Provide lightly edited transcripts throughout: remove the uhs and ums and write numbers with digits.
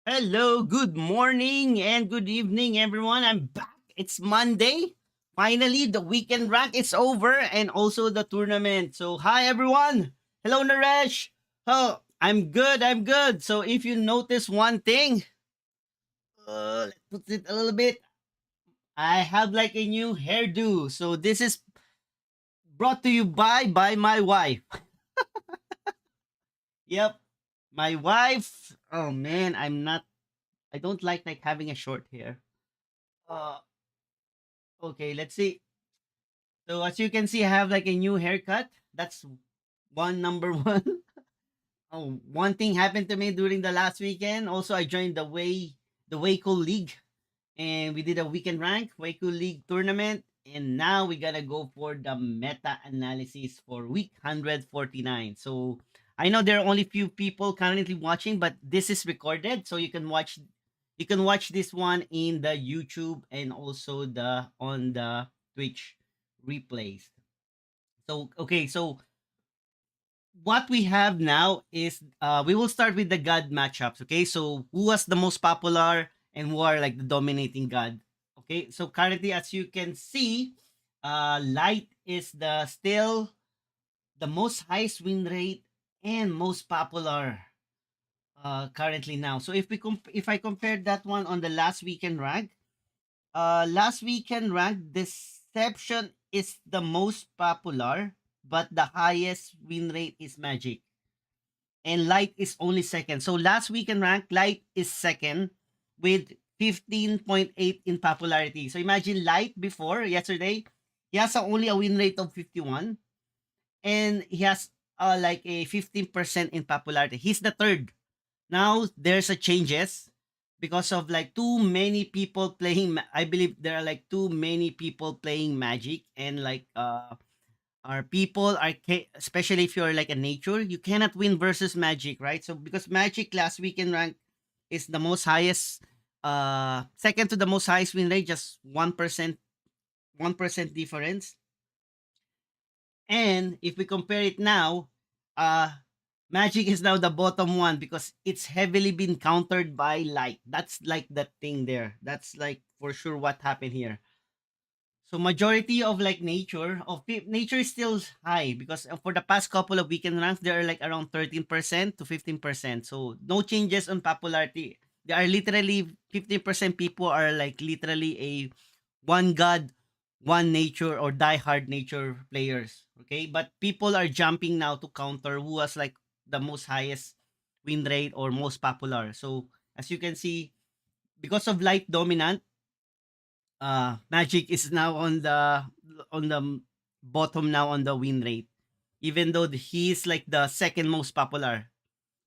Hello, good morning and good evening, everyone. I'm back. It's Monday. Finally, the weekend rank is over and also the tournament. So, hi, everyone. Hello, Naresh. Oh, I'm good. I'm good. So, if you notice one thing, let's put it a little bit. I have like a new hairdo. So, this is brought to you by my wife. Yep, my wife. Oh man, I'm not. I don't like having a short hair. Uh, okay, let's see. So as you can see, I have like a new haircut. That's one number one. Oh, one thing happened to me during the last weekend. Also, I joined the Waco League, and we did a weekend rank Waco League tournament. And now we gotta go for the meta analysis for week 149. So I know there are only few people currently watching, but this is recorded, so you can watch this one in the YouTube and also the on the Twitch replays. So okay, so what we have now is we will start with the god matchups. Okay, so who was the most popular and who are like the dominating god. Okay, so currently as you can see, light is the still the most highest win rate and most popular currently now. So if I compare that one on the last weekend rank, last weekend rank, Deception is the most popular, but the highest win rate is Magic. And Light is only second. So last weekend rank, Light is second with 15.8 in popularity. So imagine Light before, yesterday, he has only a win rate of 51 and he has like a 15% in popularity. He's the third. Now there's a changes because of like too many people playing. I believe there are like too many people playing Magic, and like our people are especially if you're like a nature, you cannot win versus Magic, right? So because Magic last weekend rank is the most highest, second to the most highest win rate, just 1% difference. And if we compare it now, uh Magic is now the bottom one because it's heavily been countered by Light. That's like the thing there. That's like for sure what happened here. So majority of like nature is still high because for the past couple of weekend ranks there are like around 13% to 15%. So no changes on popularity. There are literally 15% people are like literally a one god, one nature or die hard nature players. Okay, but people are jumping now to counter who has like the most highest win rate or most popular. So as you can see, because of light dominant, Magic is now on the bottom now on the win rate, even though he's like the second most popular.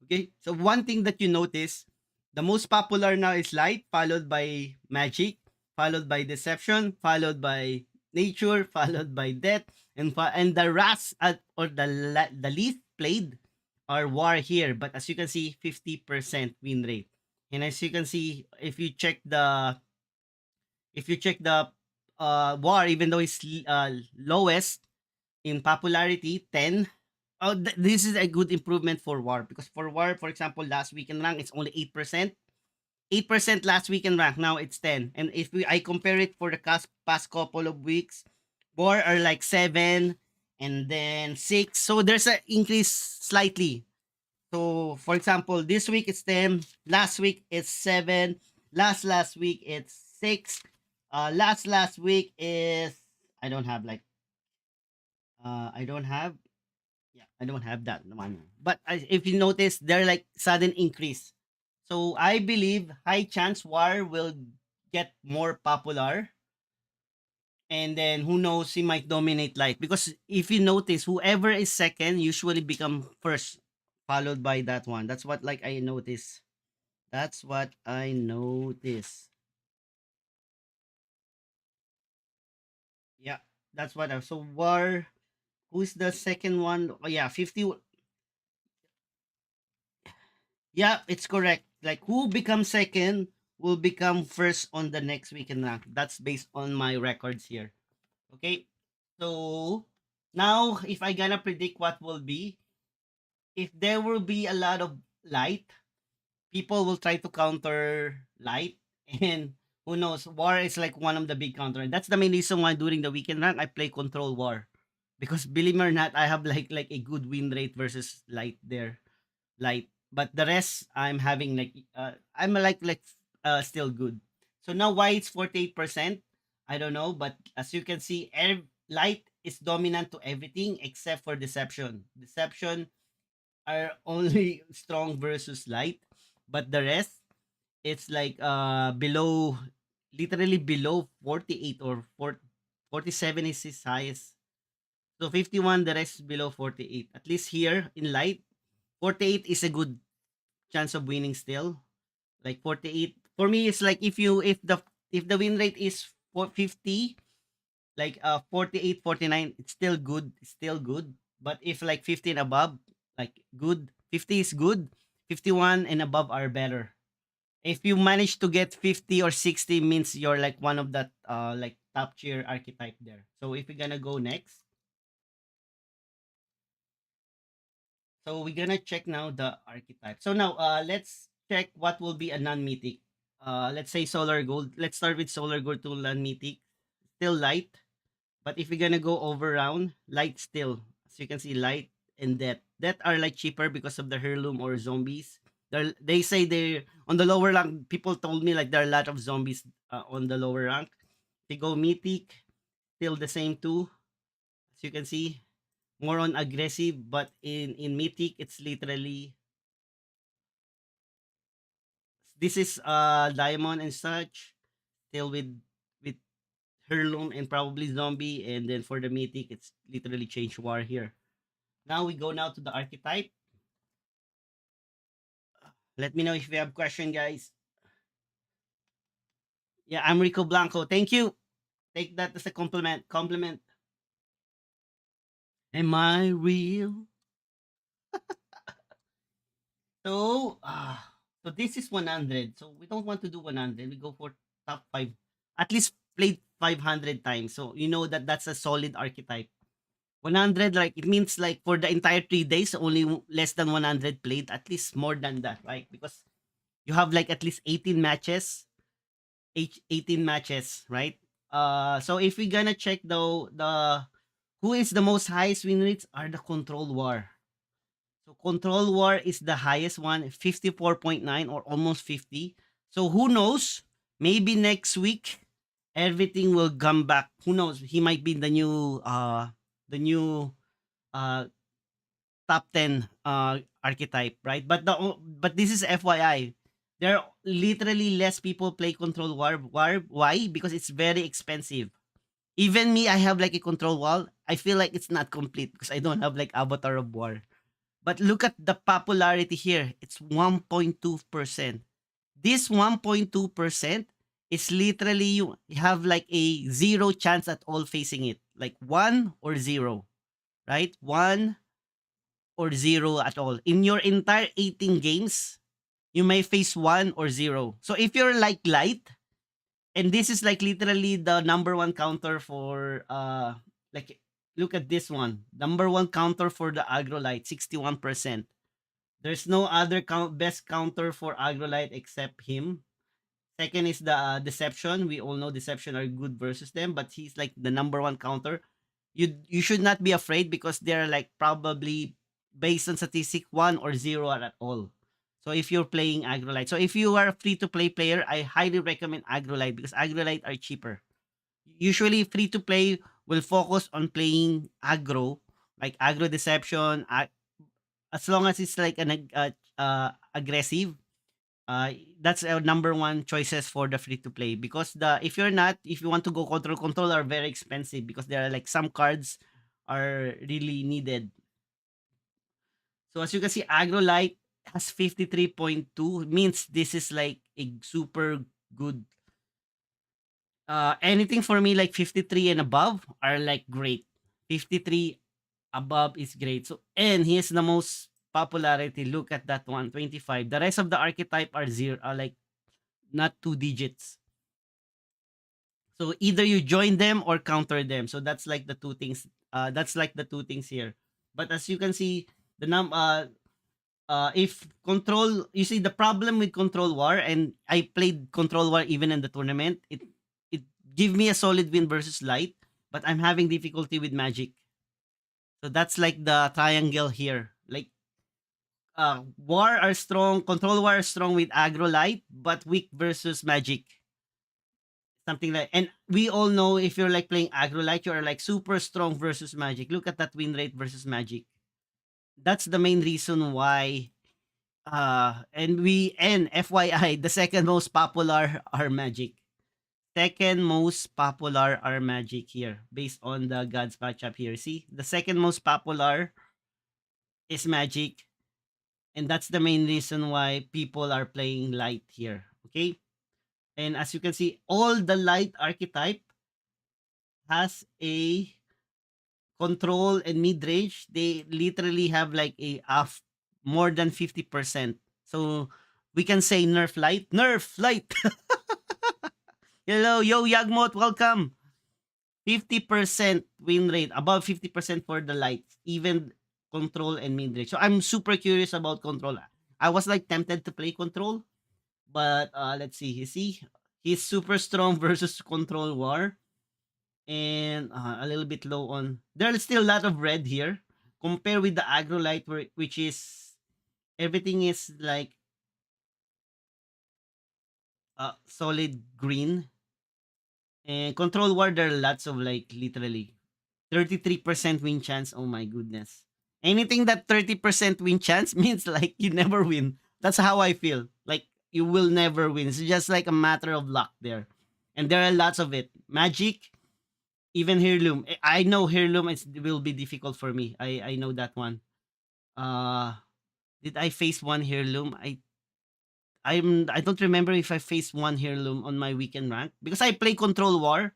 Okay, so one thing that you notice, the most popular now is Light, followed by Magic, followed by Deception, followed by Nature, followed by Death, and the Ras at or the least played are War here. But as you can see, 50% win rate, and as you can see, if you check the War, even though it's lowest in popularity, 10. Oh, this is a good improvement for War because for War, for example, last weekend rank it's only 8%. 8% last weekend rank. Now it's 10. And if I compare it for the past couple of weeks, War are like 7 and then 6. So there's an increase slightly. So for example, this week it's 10, last week it's 7, last week it's 6, last week is I don't have like I don't have yeah, I don't have that one. But if you notice, they're like sudden increase. So I believe high chance War will get more popular, and then who knows, he might dominate Light because if you notice, whoever is second usually become first, followed by that one. That's what like I notice. That's what I notice. Yeah, that's what I so War. Who's the second one? Oh yeah, 50. Yeah, it's correct. Like who becomes second will become first on the next weekend rank. That's based on my records here. Okay. So now if I gonna predict what will be, if there will be a lot of light, people will try to counter light, and who knows, war is like one of the big counter. That's the main reason why during the weekend rank I play control war, because believe me or not, I have like a good win rate versus light there, light. But the rest I'm having like I'm still good. So now why it's 48%, I don't know, but as you can see, light is dominant to everything except for deception are only strong versus light, but the rest it's like below, literally below 48 or 47 is his highest. So 51, the rest is below 48. At least here in light, 48 is a good chance of winning still. Like 48 for me, it's like if the win rate is 50, like 48, 49, it's still good, but if like 50 and above, like good, 50 is good, 51 and above are better. If you manage to get 50 or 60, means you're like one of that like top tier archetype there. So if we're gonna go next, so we're gonna check now the archetype. So now let's check what will be a non-mythic. Let's say solar gold. Let's start with solar gold to non-mythic. Still light. But if you're gonna go over round, light still. As you can see, light and death. Death are like cheaper because of the heirloom or zombies. They say they on the lower rank. People told me like there are a lot of zombies on the lower rank. They go mythic, still the same too. As you can see, more on aggressive, but in mythic, it's literally this is diamond and such. Still with heirloom and probably zombie, and then for the mythic, it's literally change war here. Now we go now to the archetype. Let me know if you have question, guys. Yeah, I'm Rico Blanco. Thank you. Take that as a compliment. Compliment. Am I real? So, so this is 100. So we don't want to do 100. We go for top 5. At least played 500 times. So you know that that's a solid archetype. 100, like it means like for the entire 3 days, only less than 100 played. At least more than that, right? Because you have like at least 18 matches, 18 matches, right? So if we're gonna check though the who is the most highest win rates are the control war. So control war is the highest one, 54.9 or almost 50. So who knows? Maybe next week everything will come back. Who knows? He might be the new uh top 10 archetype, right? But this is FYI. There are literally less people play control war. Why? Because it's very expensive. Even me, I have like a control wall. I feel like it's not complete because I don't have like avatar of war. But look at the popularity here. It's 1.2%. This 1.2% is literally you have like a zero chance at all facing it. Like 1 or 0, right? 1 or 0 at all. In your entire 18 games, you may face 1 or 0. So if you're like light, and this is like literally the number one counter for like look at this one. Number one counter for the agrolite, 61%. There's no other best counter for agrolite except him. Second is the deception. We all know deception are good versus them, but he's like the number one counter. You should not be afraid because they're like probably based on statistic 1 or 0 at all. So if you're playing agrolite, so if you are a free to play player, I highly recommend agrolite because agrolite are cheaper. Usually free to play will focus on playing aggro, like aggro deception, as long as it's like an aggressive, uh that's our number one choices for the free to play, because the if you want to go control are very expensive because there are like some cards are really needed. So as you can see, agrolite has 53.2, means this is like a super good. Anything for me like 53 and above are like great. 53 above is great. So, and here's the most popularity. Look at that one, 25. The rest of the archetype are zero, are like not 2 digits. So either you join them or counter them. So that's like the two things. That's like the two things here. But as you can see, the If control, you see the problem with control war, and I played control war even in the tournament. It give me a solid win versus light, but I'm having difficulty with magic. So that's like the triangle here. Like war are strong, control war are strong with aggro light, but weak versus magic. Something like, and we all know if you're like playing aggro light, you're like super strong versus magic. Look at that win rate versus magic. That's the main reason why. And FYI, the second most popular are magic. Second most popular are magic here, based on the gods matchup here. See, the second most popular is magic, and that's the main reason why people are playing light here. Okay, and as you can see, all the light archetype has a control and mid range. They literally have like a more than 50%. So we can say nerf light. Hello, yo Yagmot, welcome. 50% win rate, above 50% for the lights, even control and mid range. So I'm super curious about control. I was like tempted to play control, but let's see. You see, he's super strong versus control war, and a little bit low on. There's still a lot of red here. Compare with the aggro light, which is everything is like solid green. And control war, there are lots of like literally 33% win chance. Oh my goodness. Anything that 30% win chance means like you never win. That's how I feel. Like you will never win. It's just like a matter of luck there. And there are lots of it. Magic, even Heirloom. I know Heirloom will be difficult for me. I know that one. Uh did I face one Heirloom? I don't remember if I faced one Heirloom on my weekend rank because I play Control War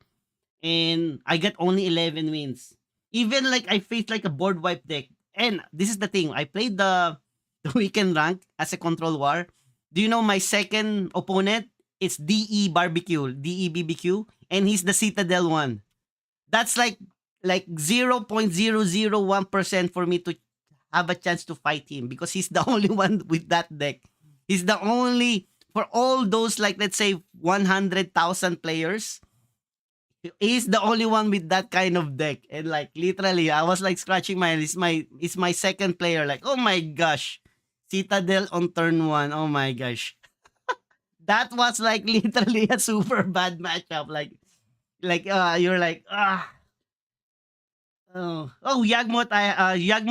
and I got only 11 wins. Even like I faced like a board wipe deck. And this is the thing, I played the weekend rank as a Control War. Do you know my second opponent? It's DE BBQ, and he's the Citadel one. That's like 0.001% for me to have a chance to fight him because he's the only one with that deck. He's the only for all those like let's say 100,000 players. He's the only one with that kind of deck, and like literally, I was like scratching my head. It's my second player. Like, oh my gosh, Citadel on turn one. Oh my gosh, that was like literally a super bad matchup. Like you're like oh Yagmot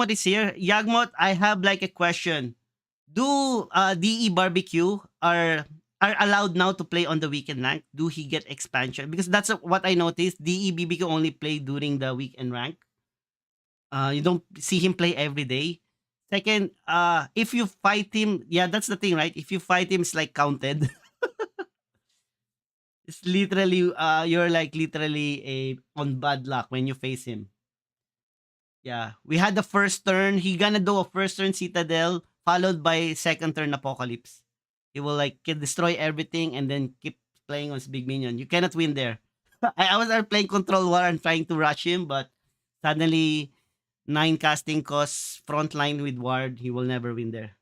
is here. Yagmot, I have like a question. Do DE Barbecue are allowed now to play on the weekend rank? Do he get expansion? Because that's what I noticed. DE BBQ only play during the weekend rank. You don't see him play every day. Second, if you fight him, yeah, that's the thing, right? If you fight him, it's like counted. It's literally you're like literally a on bad luck when you face him. Yeah, we had the first turn. He gonna do a first turn Citadel followed by second turn Apocalypse. He will like destroy everything and then keep playing on his big minion. You cannot win there. I was playing Control War and trying to rush him, but suddenly 9 casting costs frontline with Ward. He will never win there.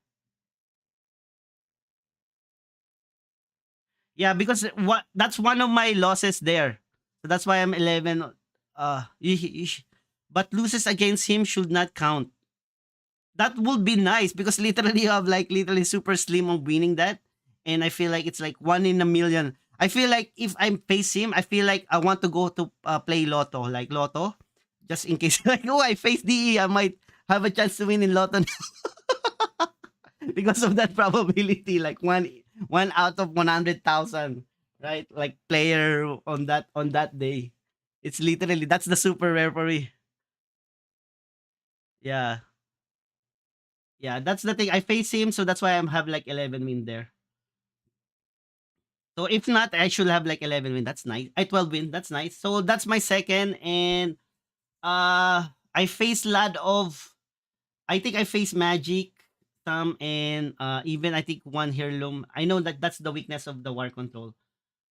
Yeah, because that's one of my losses there. So that's why I'm 11. But loses against him should not count. That would be nice because literally you have like literally super slim on winning that, and I feel like it's like one in a million. I feel like if I face him, I feel like I want to go to play Lotto, like Lotto, just in case. Like, oh, I face DE, I might have a chance to win in Lotto because of that probability, like one out of 100,000, right? Like player on that day. It's literally that's the super rare for me. Yeah. Yeah, that's the thing. I face him, so that's why I'm have like 11 win there. So if not, I should have like 11 win. That's nice. I 12 win. That's nice. So that's my second, and I face lot of. I think I face Magic, some, and even I think one Heirloom. I know that that's the weakness of the War Control.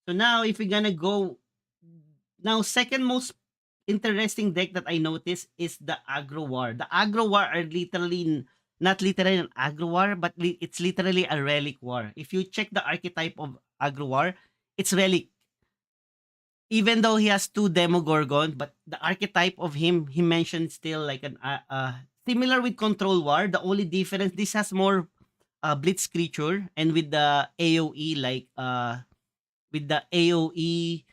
So now, if we're gonna go now, second most interesting deck that I noticed is the Aggro War. The Aggro War are literally. not literally an aggro war, but it's literally a relic war. If you check the archetype of aggro war, it's relic. Even though he has two Demogorgon, but the archetype of him, he mentioned still like an similar with Control War. The only difference, this has more Blitz creature, and with the AOE, like with the AOE,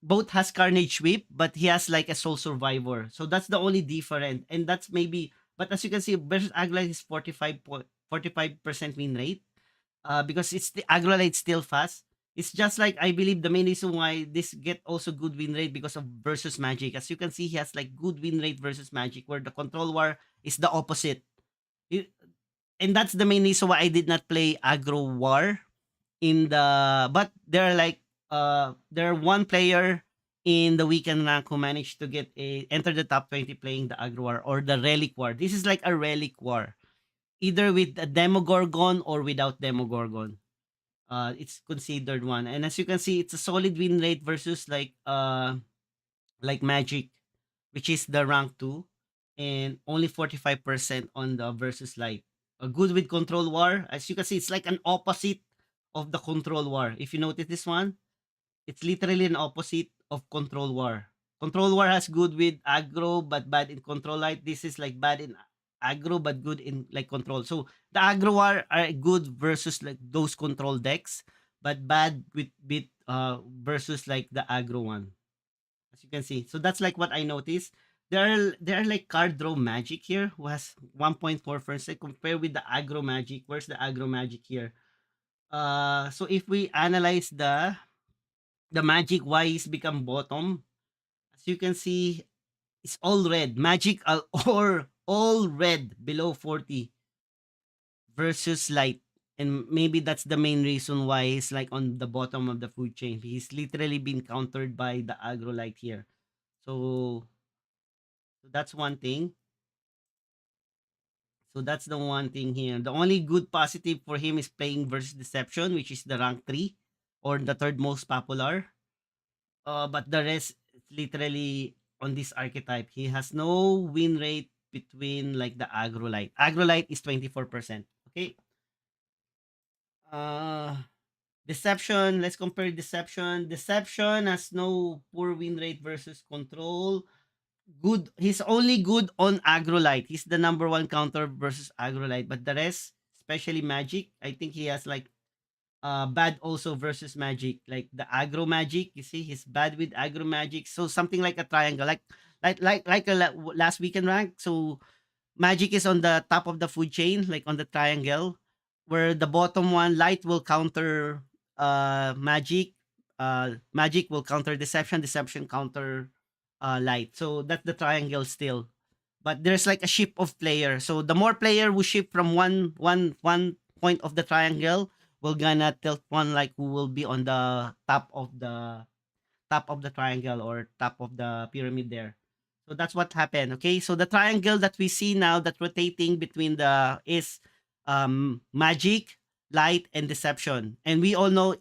both has Carnage Sweep, but he has like a Soul Survivor. So that's the only different, and that's maybe. But as you can see, versus Agla is 45% win rate. Because it's the Agrolite still fast. It's just like I believe the main reason why this get also good win rate because of versus Magic. As you can see, he has like good win rate versus Magic, where the Control War is the opposite. It- and that's the main reason why I did not play Aggro War in the. But there are like there are one player in the weekend rank who managed to get a enter the top 20 playing the Aggro War or the Relic War. This is like a Relic War, either with a Demogorgon or without Demogorgon. It's considered one. And as you can see, it's a solid win rate versus like Magic, which is the rank 2, and only 45% on the versus light. Good with Control War. As you can see, it's like an opposite of the Control War. If you notice this one, it's literally an opposite of Control War. Control War has good with aggro but bad in control light. This is like bad in aggro but good in like control. So the aggro war are good versus like those control decks, but bad with versus like the aggro one. As you can see. So that's like what I noticed. There are like card draw magic here who has 1.4 first set compared with the aggro magic. Where's the aggro magic here? So if we analyze the magic why is become bottom, as you can see, it's all red. Magic or all red below 40 versus light. And maybe that's the main reason why he's like on the bottom of the food chain. He's literally been countered by the aggro light here. So, so that's one thing. So that's the one thing here. The only good positive for him is playing versus Deception, which is the rank 3 or the third most popular. But the rest literally on this archetype, he has no win rate between like the agrolite. Agrolite is 24%. Okay. Uh Deception, let's compare Deception. Deception has no poor win rate versus control. Good, he's only good on agrolite. He's the number one counter versus agrolite, but the rest, especially magic, I think he has like bad also versus magic, like the aggro magic. You see he's bad with aggro magic, so something like a triangle, like a last weekend rank. So magic is on the top of the food chain, like on the triangle, where the bottom one light will counter magic, magic will counter deception, deception counter light. So that's the triangle still, but there's like a ship of player. So the more player who ship from one point of the triangle, we're gonna tilt one like who will be on the top of the triangle or top of the pyramid there. So that's what happened. Okay, so the triangle that we see now that rotating between the is magic, light, and deception, and we all know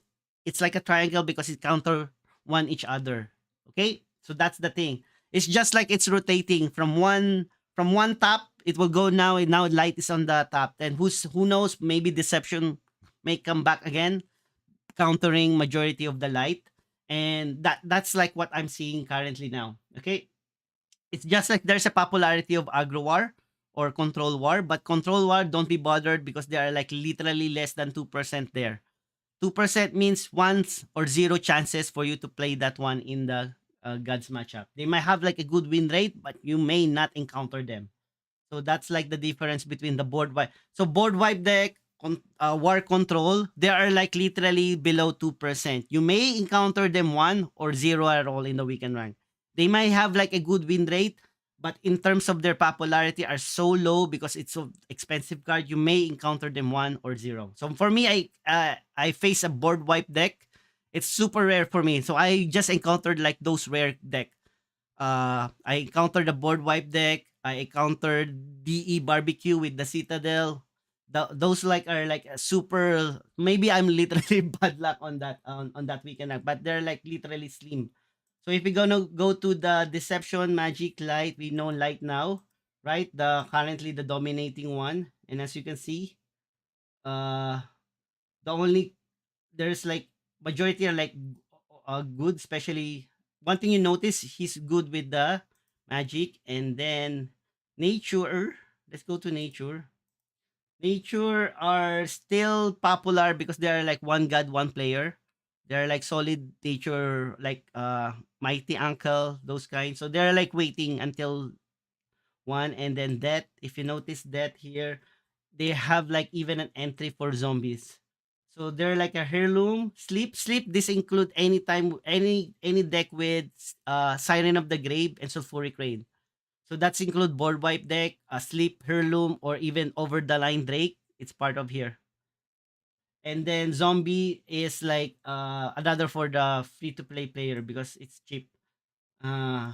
it's like a triangle because it counter one each other. Okay, so that's the thing. It's just like it's rotating from one top. It will go now, and now light is on the top. And who knows? Maybe deception may come back again, countering majority of the light, and that's like what I'm seeing currently now. Okay, it's just like there's a popularity of aggro war or control war, but control war, don't be bothered because they are like literally less than 2% there. 2% means once or zero chances for you to play that one in the gods matchup. They might have like a good win rate, but you may not encounter them. So that's like the difference between the board wipe. So board wipe deck, war control, they are like literally below 2%. You may encounter them 1 or 0 at all in the weekend rank. They might have like a good win rate, but in terms of their popularity are so low because it's so expensive card, you may encounter them 1 or 0. So for me, I face a board wipe deck. It's super rare for me. So I just encountered like those rare deck. I encountered the board wipe deck. I encountered DE barbecue with the Citadel. Those like are like a super. Maybe I'm literally bad luck on that weekend, but they're like literally slim. So if we're gonna go to the deception magic light, we know light now, right? The currently the dominating one. And as you can see, uh the only there's like majority are like good, especially one thing you notice he's good with the magic. And then nature, let's go to nature. Nature are still popular because they are like one god, one player. They're like solid nature, like mighty uncle, those kinds. So they're like waiting until one. And then that, if you notice that here, they have like even an entry for zombies. So they're like a heirloom. Sleep. This include any deck with Siren of the Grave and Sulfuric Rain. So that's include board wipe deck, sleep, heirloom, or even over the line Drake. It's part of here. And then zombie is like another for the free to play player because it's cheap. Uh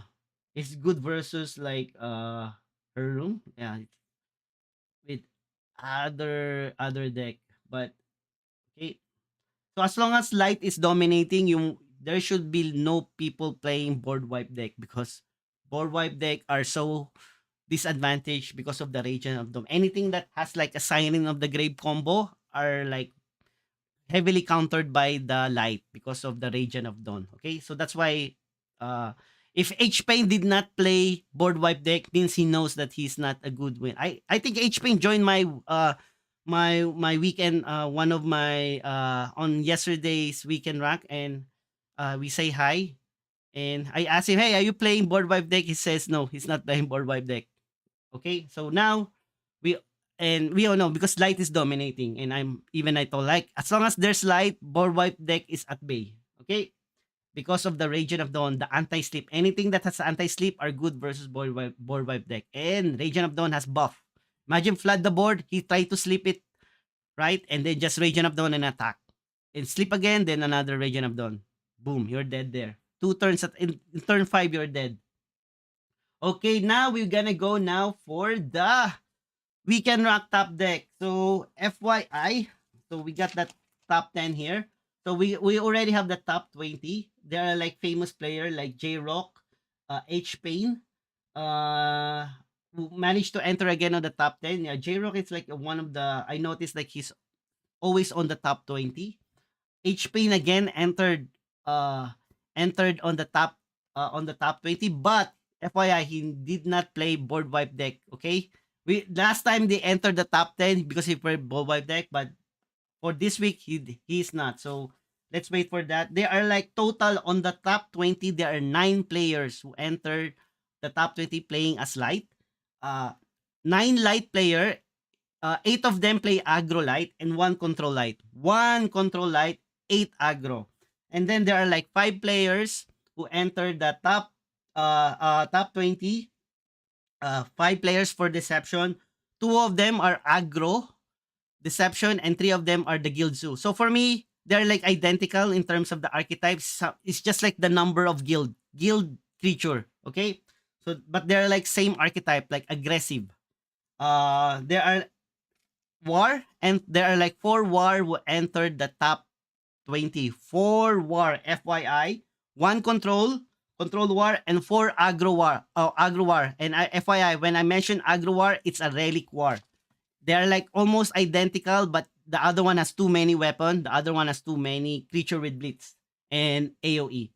it's good versus like heirloom. Yeah, with other deck. But okay. So as long as light is dominating, you there should be no people playing board wipe deck because board wipe deck are so disadvantaged because of the region of them. Anything that has like a signing of the grave combo are like heavily countered by the light because of the region of dawn. Okay, so that's why uh if H Pain did not play board wipe deck means he knows that he's not a good win. I think H Pain joined my my weekend one of my on yesterday's weekend rack, and we say hi, and I asked him, hey, are you playing board wipe deck? He says no, he's not playing board wipe deck. Okay, so now we we all know because light is dominating, and I told like as long as there's light, board wipe deck is at bay. Okay, because of the region of dawn, the anti-sleep, anything that has anti-sleep are good versus board wipe deck, and region of dawn has buff. Imagine flood the board, he tried to sleep it right, and then just region of dawn and attack, and sleep again, then another region of dawn. Boom, you're dead there. Two turns in turn five, you're dead. Okay, now we're gonna go now for the we can rock top deck. So FYI, so we got that top 10 here. So we already have the top 20. There are like famous player like J Rock, H Pain, who managed to enter again on the top 10. Yeah, J Rock is like one of the I noticed like he's always on the top 20. H Pain again entered on the top 20, but FYI he did not play board wipe deck, okay? We last time they entered the top 10 because he played board wipe deck, but for this week he's not. So let's wait for that. There are like total on the top 20 there are 9 players who entered the top 20 playing as light. Uh 9 light player, 8 of them play aggro light and 1 control light. 1 control light, 8 aggro. And then there are like 5 players who entered the top 20. 5 players for deception. 2 of them are aggro, deception, and 3 of them are the guild zoo. So for me, they're like identical in terms of the archetypes. So it's just like the number of guild creature. Okay, so but they're like same archetype, like aggressive. There are war, and there are like 4 war who entered the top 20. 4 war, FYI. 1 control war, and 4 aggro war. Oh, aggro war. And FYI, when I mention aggro war, it's a relic war. They're like almost identical, but the other one has too many weapon. The other one has too many creature with blitz and AoE.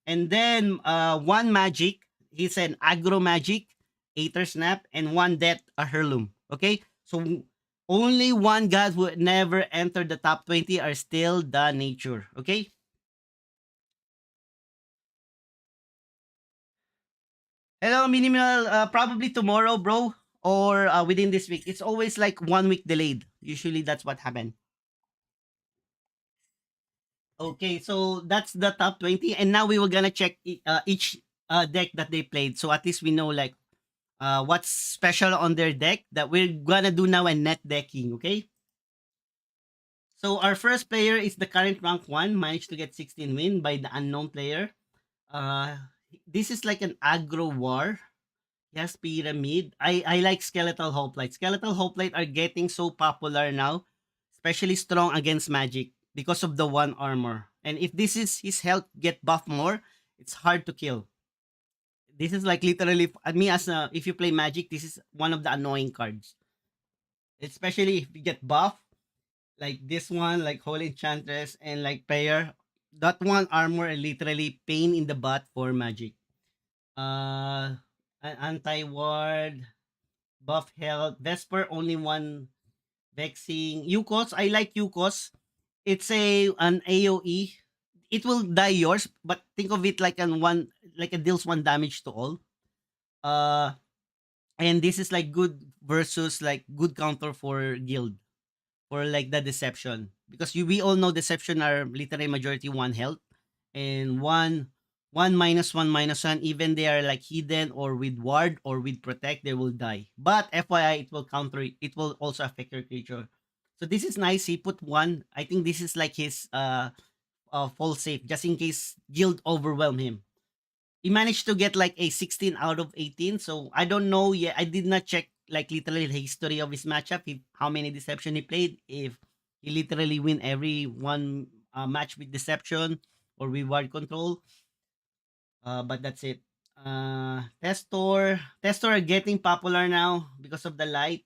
And then 1 magic. He's an aggro magic, Aether Snap, and 1 death, a heirloom. Okay? So only 1 god who never entered the top 20 are still the nature. Okay? Hello, minimal. Probably tomorrow, bro, or within this week. It's always like 1 week delayed. Usually that's what happened. Okay, so that's the top 20, and now we were gonna check each deck that they played, so at least we know like what's special on their deck that we're gonna do now and net decking. Okay, so our first player is the current rank 1, managed to get 16 win by the unknown player. Uh, this is like an aggro war. Yes, pyramid. I like skeletal hoplite. Skeletal hoplite are getting so popular now, especially strong against magic because of the 1 armor. And if this is his health get buff more, it's hard to kill. This is like literally me as a, if you play Magic, this is one of the annoying cards, especially if you get buff like this one, like Holy Enchantress and like Prayer. That one armor are literally pain in the butt for Magic. Anti ward, buff health, Vesper only one vexing. Yukos, I like Yukos. It's an AoE. It will die yours, but think of it like an one, like it deals one damage to all. Uh and this is like good versus like good counter for guild, for like the deception, because we all know deception are literally majority one health, and one minus one minus one, even they are like hidden or with ward or with protect, they will die. But FYI, it will counter, it will also affect your creature. So this is nice. He put one. I think this is like his fall safe, just in case guild overwhelm him. He managed to get like a 16 out of 18. So I don't know yet. I did not check like literally the history of his matchup, if how many deception he played, if he literally win every one match with deception or with ward control. But that's it. Testor are getting popular now because of the light.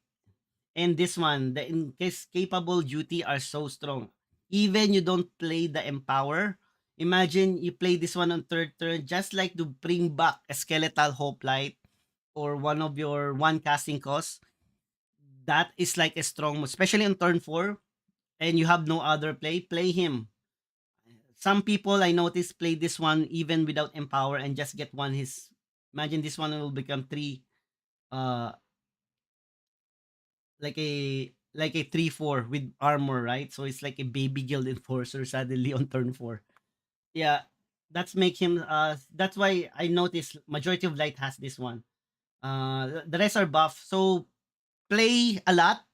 And this one, the in case capable duty are so strong. Even you don't play the empower. Imagine you play this one on third turn, just like to bring back a skeletal hoplite or one of your one casting costs. That is like a strong, especially on turn four, and you have no other play. Play him. Some people I noticed play this one even without empower and just get one his. Imagine this one will become three. Uh, like a 3-4 with armor, right? So it's like a baby guild enforcer suddenly on turn 4. Yeah, that's make him that's why I noticed majority of light has this one. The rest are buff. So play a lot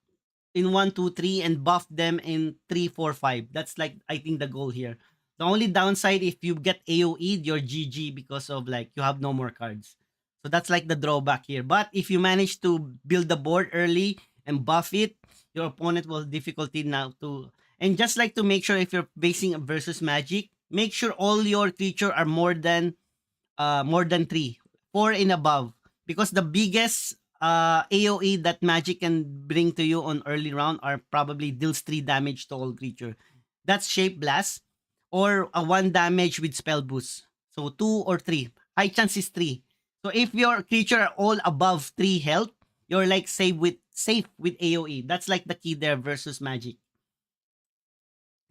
in 1, 2, 3 and buff them in 3, 4, 5. That's like I think the goal here. The only downside, if you get AoE, you're GG because of like you have no more cards. So that's like the drawback here. But if you manage to build the board early and buff it, your opponent will have difficulty now to, and just like to make sure if you're facing versus Magic, make sure all your creature are more than three, four and above. Because the biggest AoE that Magic can bring to you on early round are probably deals 3 damage to all creature. That's Shape Blast or a 1 damage with Spell Boost. So 2 or 3. High chance is 3. So if your creature are all above 3 health, you're like safe with AoE. That's like the key there versus Magic.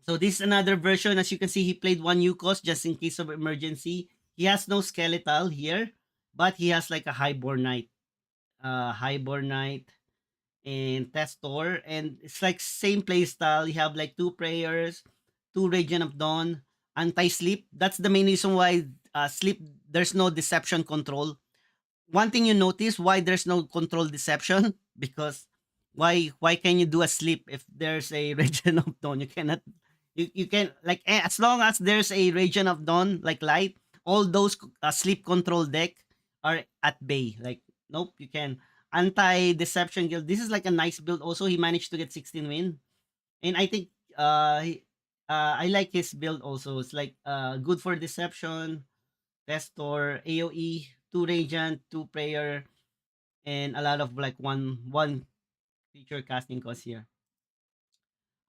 So this is another version. As you can see, he played one Yukos just in case of emergency. He has no skeletal here, but he has like a highborn knight. Highborn knight and Testor. And it's like same play style. You have like two prayers, two Radiant of Dawn, anti-sleep. That's the main reason why sleep, there's no deception control. One thing you notice why there's no control deception, because why can you do a sleep if there's a region of dawn? You cannot, you can like as long as there's a region of dawn like light, all those sleep control deck are at bay. Like nope, you can anti deception guild. This is like a nice build. Also, he managed to get 16 win, and I think I like his build also. It's like good for deception, Testor, AoE, 2 Radiant, 2 Prayer, and a lot of like one creature casting cost here.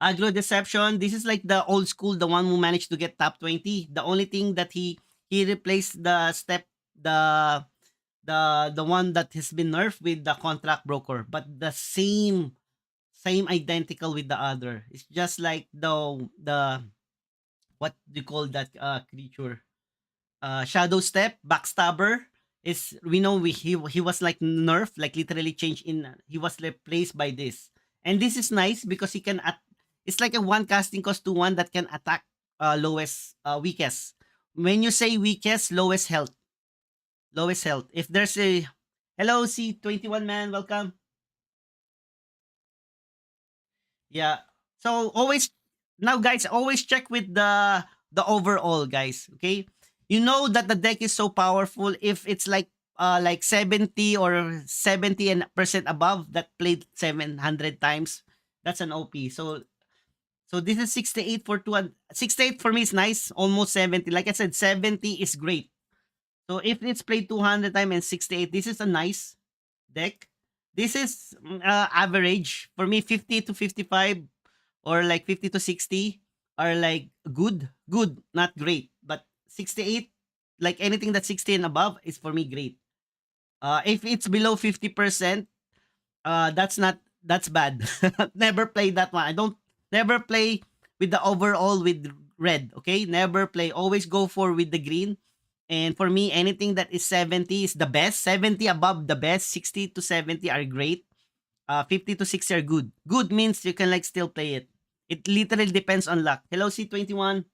Aggro Deception, this is like the old school, the one who managed to get top 20. The only thing that he replaced the step, the one that has been nerfed with the contract broker, but the same identical with the other. It's just like the what do you call that creature? Shadow Step, Backstabber is, we know he was like nerfed, like literally changed in, he was replaced by this. And this is nice because he can it's like a one casting cost to one that can attack lowest weakest. When you say weakest, lowest health. Lowest health. If there's a hello C21 man, welcome. Yeah. So always now guys, always check with the overall guys, okay? You know that the deck is so powerful if it's like 70 or 70 and percent above that played 700 times. That's an OP. So this is 68 for 68 for me is nice, almost 70. Like I said, 70 is great. So if it's played 200 times and 68, this is a nice deck. This is average for me. 50 to 55 or like 50 to 60 are like good, not great. But 68, like anything that's 60 and above, is for me great. If it's below 50%, that's bad. Never play that one. I don't never play with the overall with red. Okay, never play. Always go for with the green. And for me, anything that is 70 is the best. 70 above the best. 60 to 70 are great. 50 to 60 are good. Good means you can like still play it. It literally depends on luck. Hello, C21.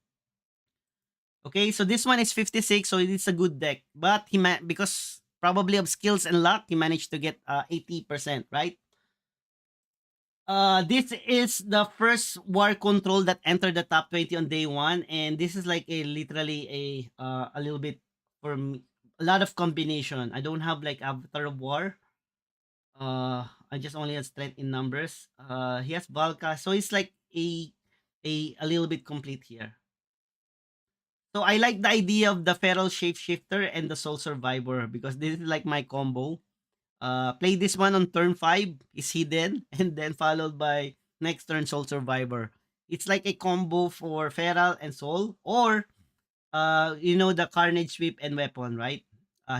Okay, so this one is 56, so it's a good deck. But because probably of skills and luck, he managed to get 80%, right? This is the first war control that entered the top 20 on day one, and this is like a literally a little bit for me, a lot of combination. I don't have like Avatar of War. I just only have strength in numbers. He has Valka, so it's like a little bit complete here. So I like the idea of the Feral Shapeshifter and the Soul Survivor because this is like my combo. Play this one on turn 5 is hidden and then followed by next turn Soul Survivor. It's like a combo for Feral and Soul or the Carnage Sweep and Weapon, right?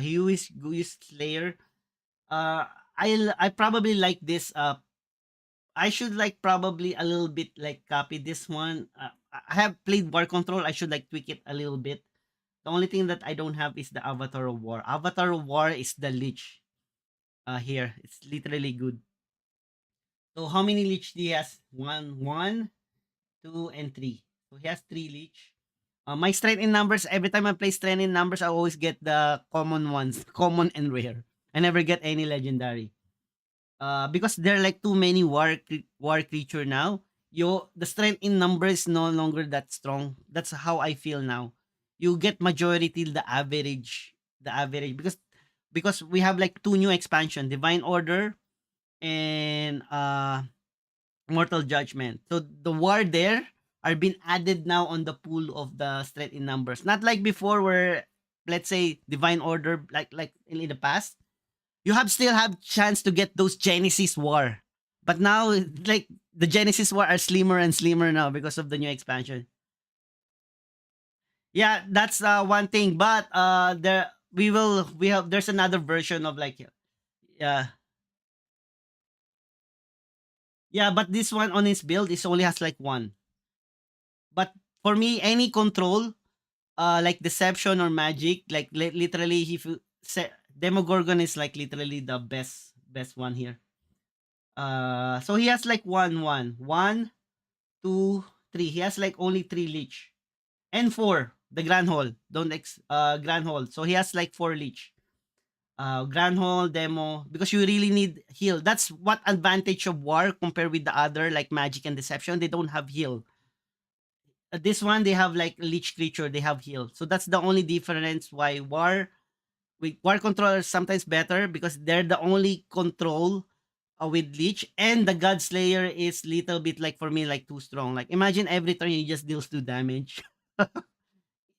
He use Slayer. I probably like this. I should like probably a little bit like copy this one. I have played War Control. I should like tweak it a little bit. The only thing that I don't have is the Avatar of War. Avatar of War is the Lich. Here it's literally good. So how many Lich do he has? One, two, and three. So he has three Lich. My strength in numbers. Every time I play strength in numbers, I always get the common ones, common and rare. I never get any legendary. Because there are like too many war creature now. The strength in numbers is no longer that strong. That's how I feel now. You get majority the average because we have like two new expansion, Divine Order and Mortal Judgment. So the war there are being added now on the pool of the strength in numbers. Not like before where let's say Divine Order like in the past you have still have chance to get those Genesis War. But now, like the Genesis War are slimmer and slimmer now because of the new expansion. Yeah, that's one thing. But we have there's another version of like yeah yeah. But this one on his build is only has like one. But for me, any control like deception or magic, like literally if you say Demogorgon is like literally the best one here. So he has like one, two, three. He has like only three leech and four. The Grand Hall, don't Grand Hall. So he has like four leech. Grand Hall demo because you really need heal. That's what advantage of war compared with the other like magic and deception. They don't have heal. This one they have like leech creature. They have heal. So that's the only difference why war control is sometimes better because they're the only control with Leech, and the God Slayer is little bit like for me like too strong. Like imagine every turn you just deals 2 damage.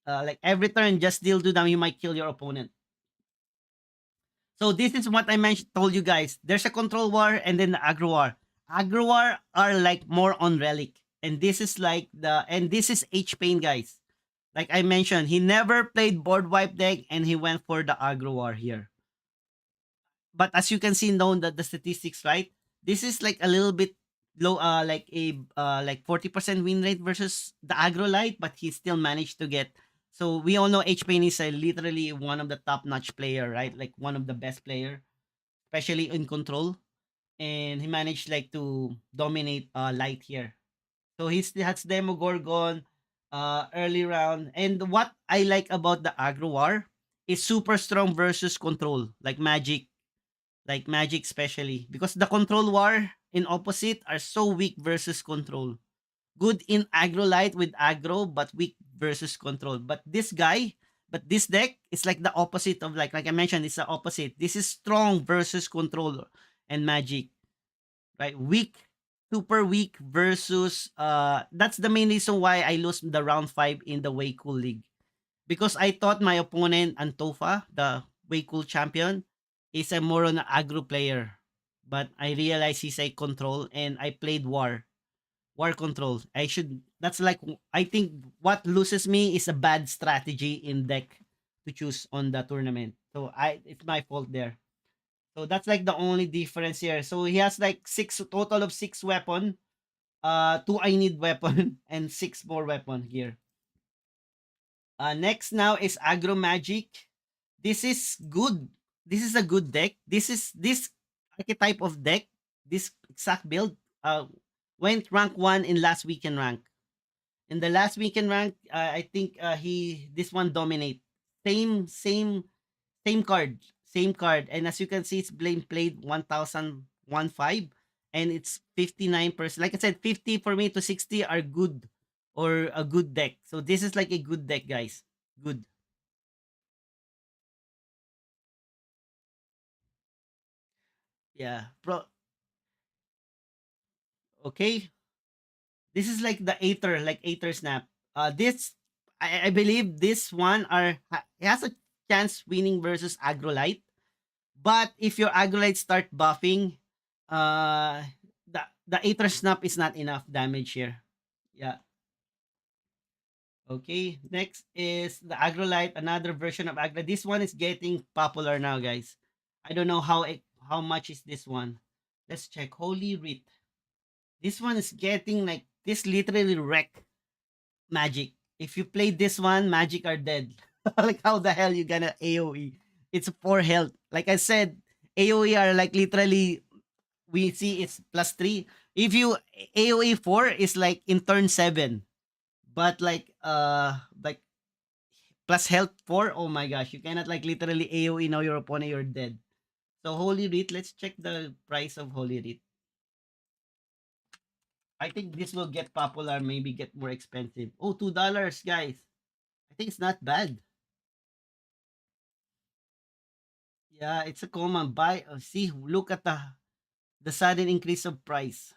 Like every turn just deal 2 damage, you might kill your opponent. So this is what I mentioned told you guys. There's a control war and then the aggro war. Aggro war are like more on relic. And this is like this is H Pain guys. Like I mentioned, he never played board wipe deck and he went for the aggro war here. But as you can see now the statistics, right? This is like a little bit low, like a like 40% win rate versus the aggro light, but he still managed to get. So we all know H Pain is literally one of the top notch player, right? Like one of the best player, especially in control, and he managed like to dominate light here. So he still has Demogorgon early round, and what I like about the aggro war is super strong versus control, like magic especially because the control war in opposite are so weak versus control. Good in aggro light with aggro, but weak versus control. But this deck is like the opposite of like I mentioned, it's the opposite. This is strong versus control and magic, right? Weak, super weak versus that's the main reason why I lose the round 5 in the Way Cool League. because I thought my opponent Antofa, the way cool champion, is a more on an aggro player. But I realized he's a control, and I played war control. I should. That's like I think what loses me is a bad strategy in deck to choose on the tournament. So it's my fault there. So that's like the only difference here. So he has like six total of six weapon. Two I need weapon and six more weapon here. Next now is Agro Magic. This is good. This is a good deck. This archetype of deck. This exact build went rank one in last weekend rank. In the last weekend rank, I think he this one dominate. Same card, same card. And as you can see, it's blame played 1015 and it's 59%. Like I said, 50 for me to 60 are good or a good deck. So this is like a good deck, guys. Good. Yeah. Okay. This is like the Aether, like Aether Snap. This I believe this one it has a chance winning versus Agrolite. But if your Agrolite start buffing, uh the Aether Snap is not enough damage here. Yeah. Okay. Next is the Agrolite, another version of Agro. This one is getting popular now, guys. I don't know how much is this one. Let's check. Holy Writ. This one is getting like this literally wreck Magic. If you play this one, Magic are dead. Like how the hell you gonna AoE? It's 4 health. Like I said, AoE are like literally we see it's +3. If you AoE 4 is like in turn 7. But like plus health 4, oh my gosh, you cannot like literally AoE now your opponent, you're dead. So Holy Writ, let's check the price of Holy Writ. I think this will get popular, maybe get more expensive. Oh, $2, guys. I think it's not bad. Yeah, it's a common buy. See, look at the sudden increase of price.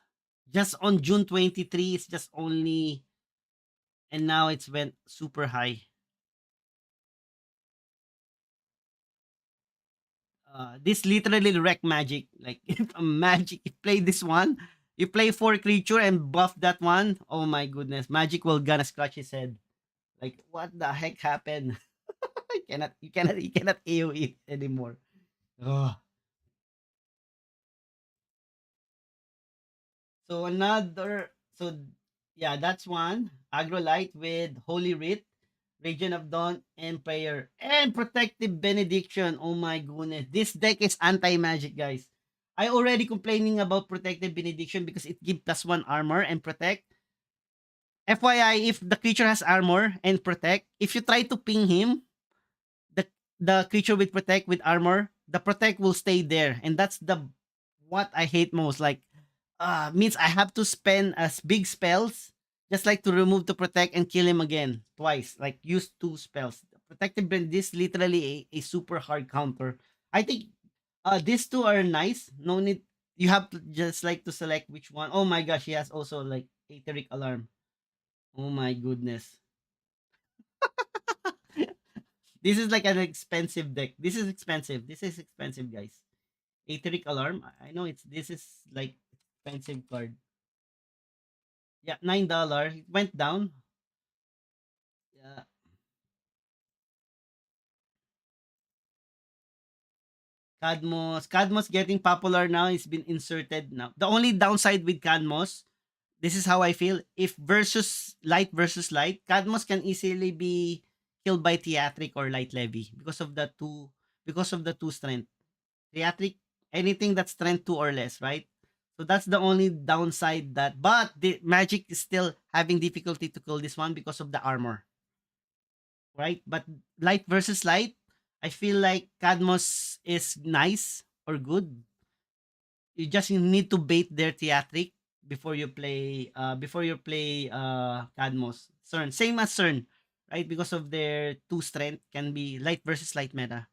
Just on June 23, it's just only, and now it's went super high. This literally wreck Magic. Like if a Magic, you play this one, you play 4 creature and buff that one. Oh my goodness, Magic will gonna scratch his head. Like what the heck happened? You cannot AoE anymore. Ugh. So yeah, that's one. Agrolite with Holy Writ, Region of Dawn, and Prayer, and Protective Benediction. Oh my goodness. This deck is anti-magic, guys. I already complaining about Protective Benediction because it gives +1 armor and protect. FYI, if the creature has armor and protect, if you try to ping him, the the creature with protect with armor, the protect will stay there. And that's the what I hate most. Like means I have to spend as big spells just like to remove to protect and kill him again twice. Like use two spells. Protective Brand, this literally a super hard counter. I think these two are nice. No need you have to just like to select which one. Oh my gosh, he has also like Aetheric Alarm. Oh my goodness. This is like an expensive deck. This is expensive. This is expensive, guys. Aetheric Alarm. I know this is like expensive card. Yeah, $9. It went down. Yeah. Cadmos getting popular now. It's been inserted now. The only downside with Cadmos, this is how I feel. If versus light, Cadmos can easily be killed by Theatric or Light Levy because of the two strength. Theatric, anything that's strength 2 or less, right? So that's the only downside that but the Magic is still having difficulty to kill this one because of the armor, right? But light versus light, I feel like Cadmos is nice or good. You just need to bait their theatric before you play Cadmos. CERN. Same as CERN, right? Because of their two strength can be light versus light meta.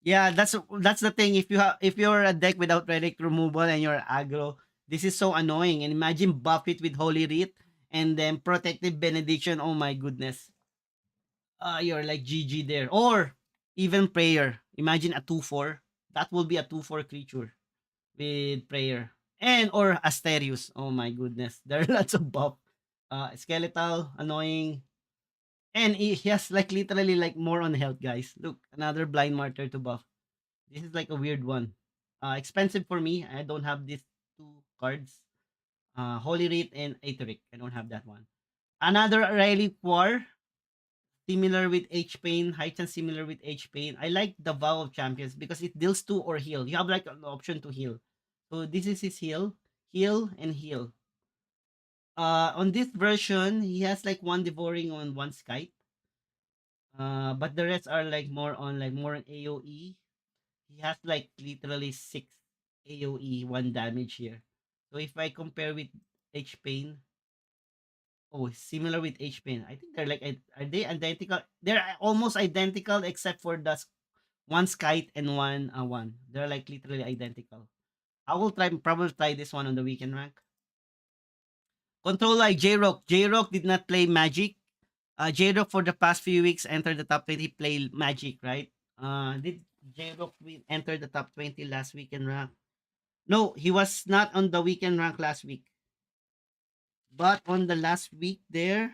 Yeah, that's the thing. If you're a deck without relic removal and you're aggro, this is so annoying. And imagine buff it with Holy Writ. and then protective benediction. Oh my goodness. You're like GG there. Or even prayer. Imagine a 2-4. That will be a 2-4 creature with prayer. And or Asterius. Oh my goodness. There are lots of buff. Skeletal, annoying. And he has like literally like more on health, guys. Look, another blind martyr to buff. This is like a weird one. Expensive for me. I don't have these two cards. Holy Writ and Aetheric. I don't have that one. Another Relic War. Similar with H Pain. High chance similar with H Pain. I like the Vow of Champions because it deals 2 or heal. You have like an option to heal. So this is his heal. Heal and heal. On this version, he has like one devouring on one Skype. But the rest are like more on AoE. He has like literally 6 AoE, 1 damage here. So if I compare with H Pain, oh, similar with H Pain. I think they're like are they identical? They're almost identical except for the one Skite and one. They're like literally identical. I will probably try this one on the weekend rank. Control like J-Rock. J-Rock did not play Magic. J-Rock for the past few weeks entered the top 20 play Magic, right? Did J-Rock enter the top 20 last weekend rank? No, he was not on the weekend rank last week. But on the last week there,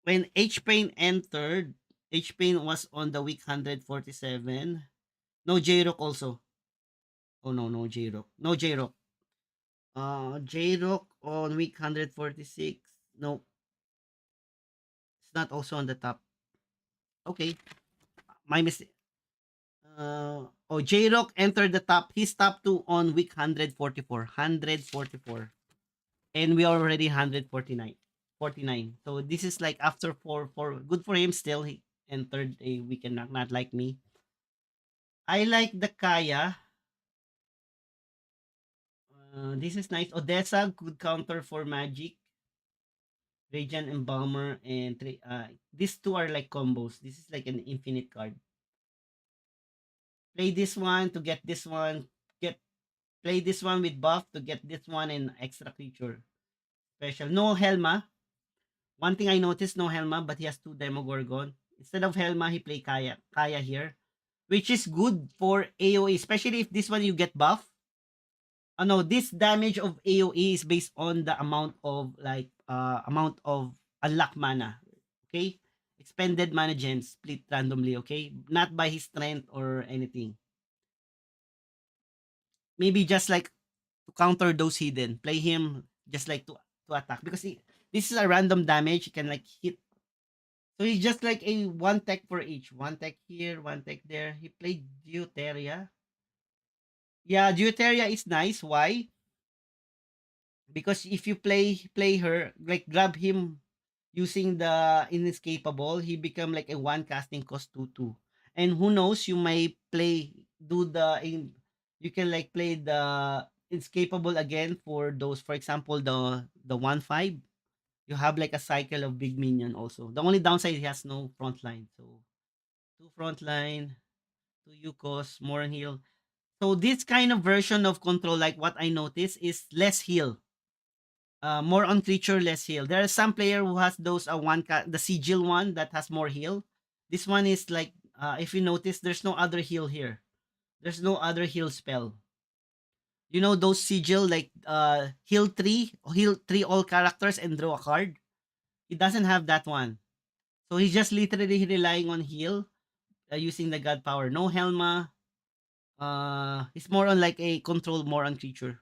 when H Pain entered, H Pain was on the week 147. No J-Rock also. Oh no, no J-Rock. No J-Rock. J-Rock on week 146. No, it's not also on the top. Okay, my mistake. J-Rock entered the top. He's top 2 on week 144. 144. And we are already 149. 49. So this is like after 4 good for him still. He entered a weekend rank, not like me. I like the Kaya. This is nice. Odessa, good counter for Magic. Radiant Embalmer and these two are like combos. This is like an infinite card. Play this one to get this one. Play this one with buff to get this one and extra creature. Special. No Helma. One thing I noticed, no Helma, but he has 2 Demogorgon. Instead of Helma, he play Kaya. Kaya here. Which is good for AoE, especially if this one you get buff. No, this damage of AoE is based on the amount of unlock mana. Okay? Expended mana gems split randomly, okay? Not by his strength or anything. Maybe just like to counter those hidden. Play him just like to attack because this is a random damage. He can like hit. So he's just like a one tech for each. One tech here, one tech there. He played Deuteria. Yeah, Deuteria is nice. Why? Because if you play her, like grab him using the inescapable, he become like a one casting cost 2/2. And who knows, you may you can like play the inescapable again for those, for example, the 1/5. You have like a cycle of big minion also. The only downside, he has no front line. So 2 front line, 2 Yukos, more on heal. So this kind of version of control, like what I noticed, is less heal. More on creature, less heal. There are some player who has those the sigil one that has more heal. This one is like if you notice, there's no other heal here. There's no other heal spell. You know those sigil like heal 3 all characters and draw a card. He doesn't have that one. So he's just literally relying on heal using the god power. No Helma. It's more on like a control, more on creature.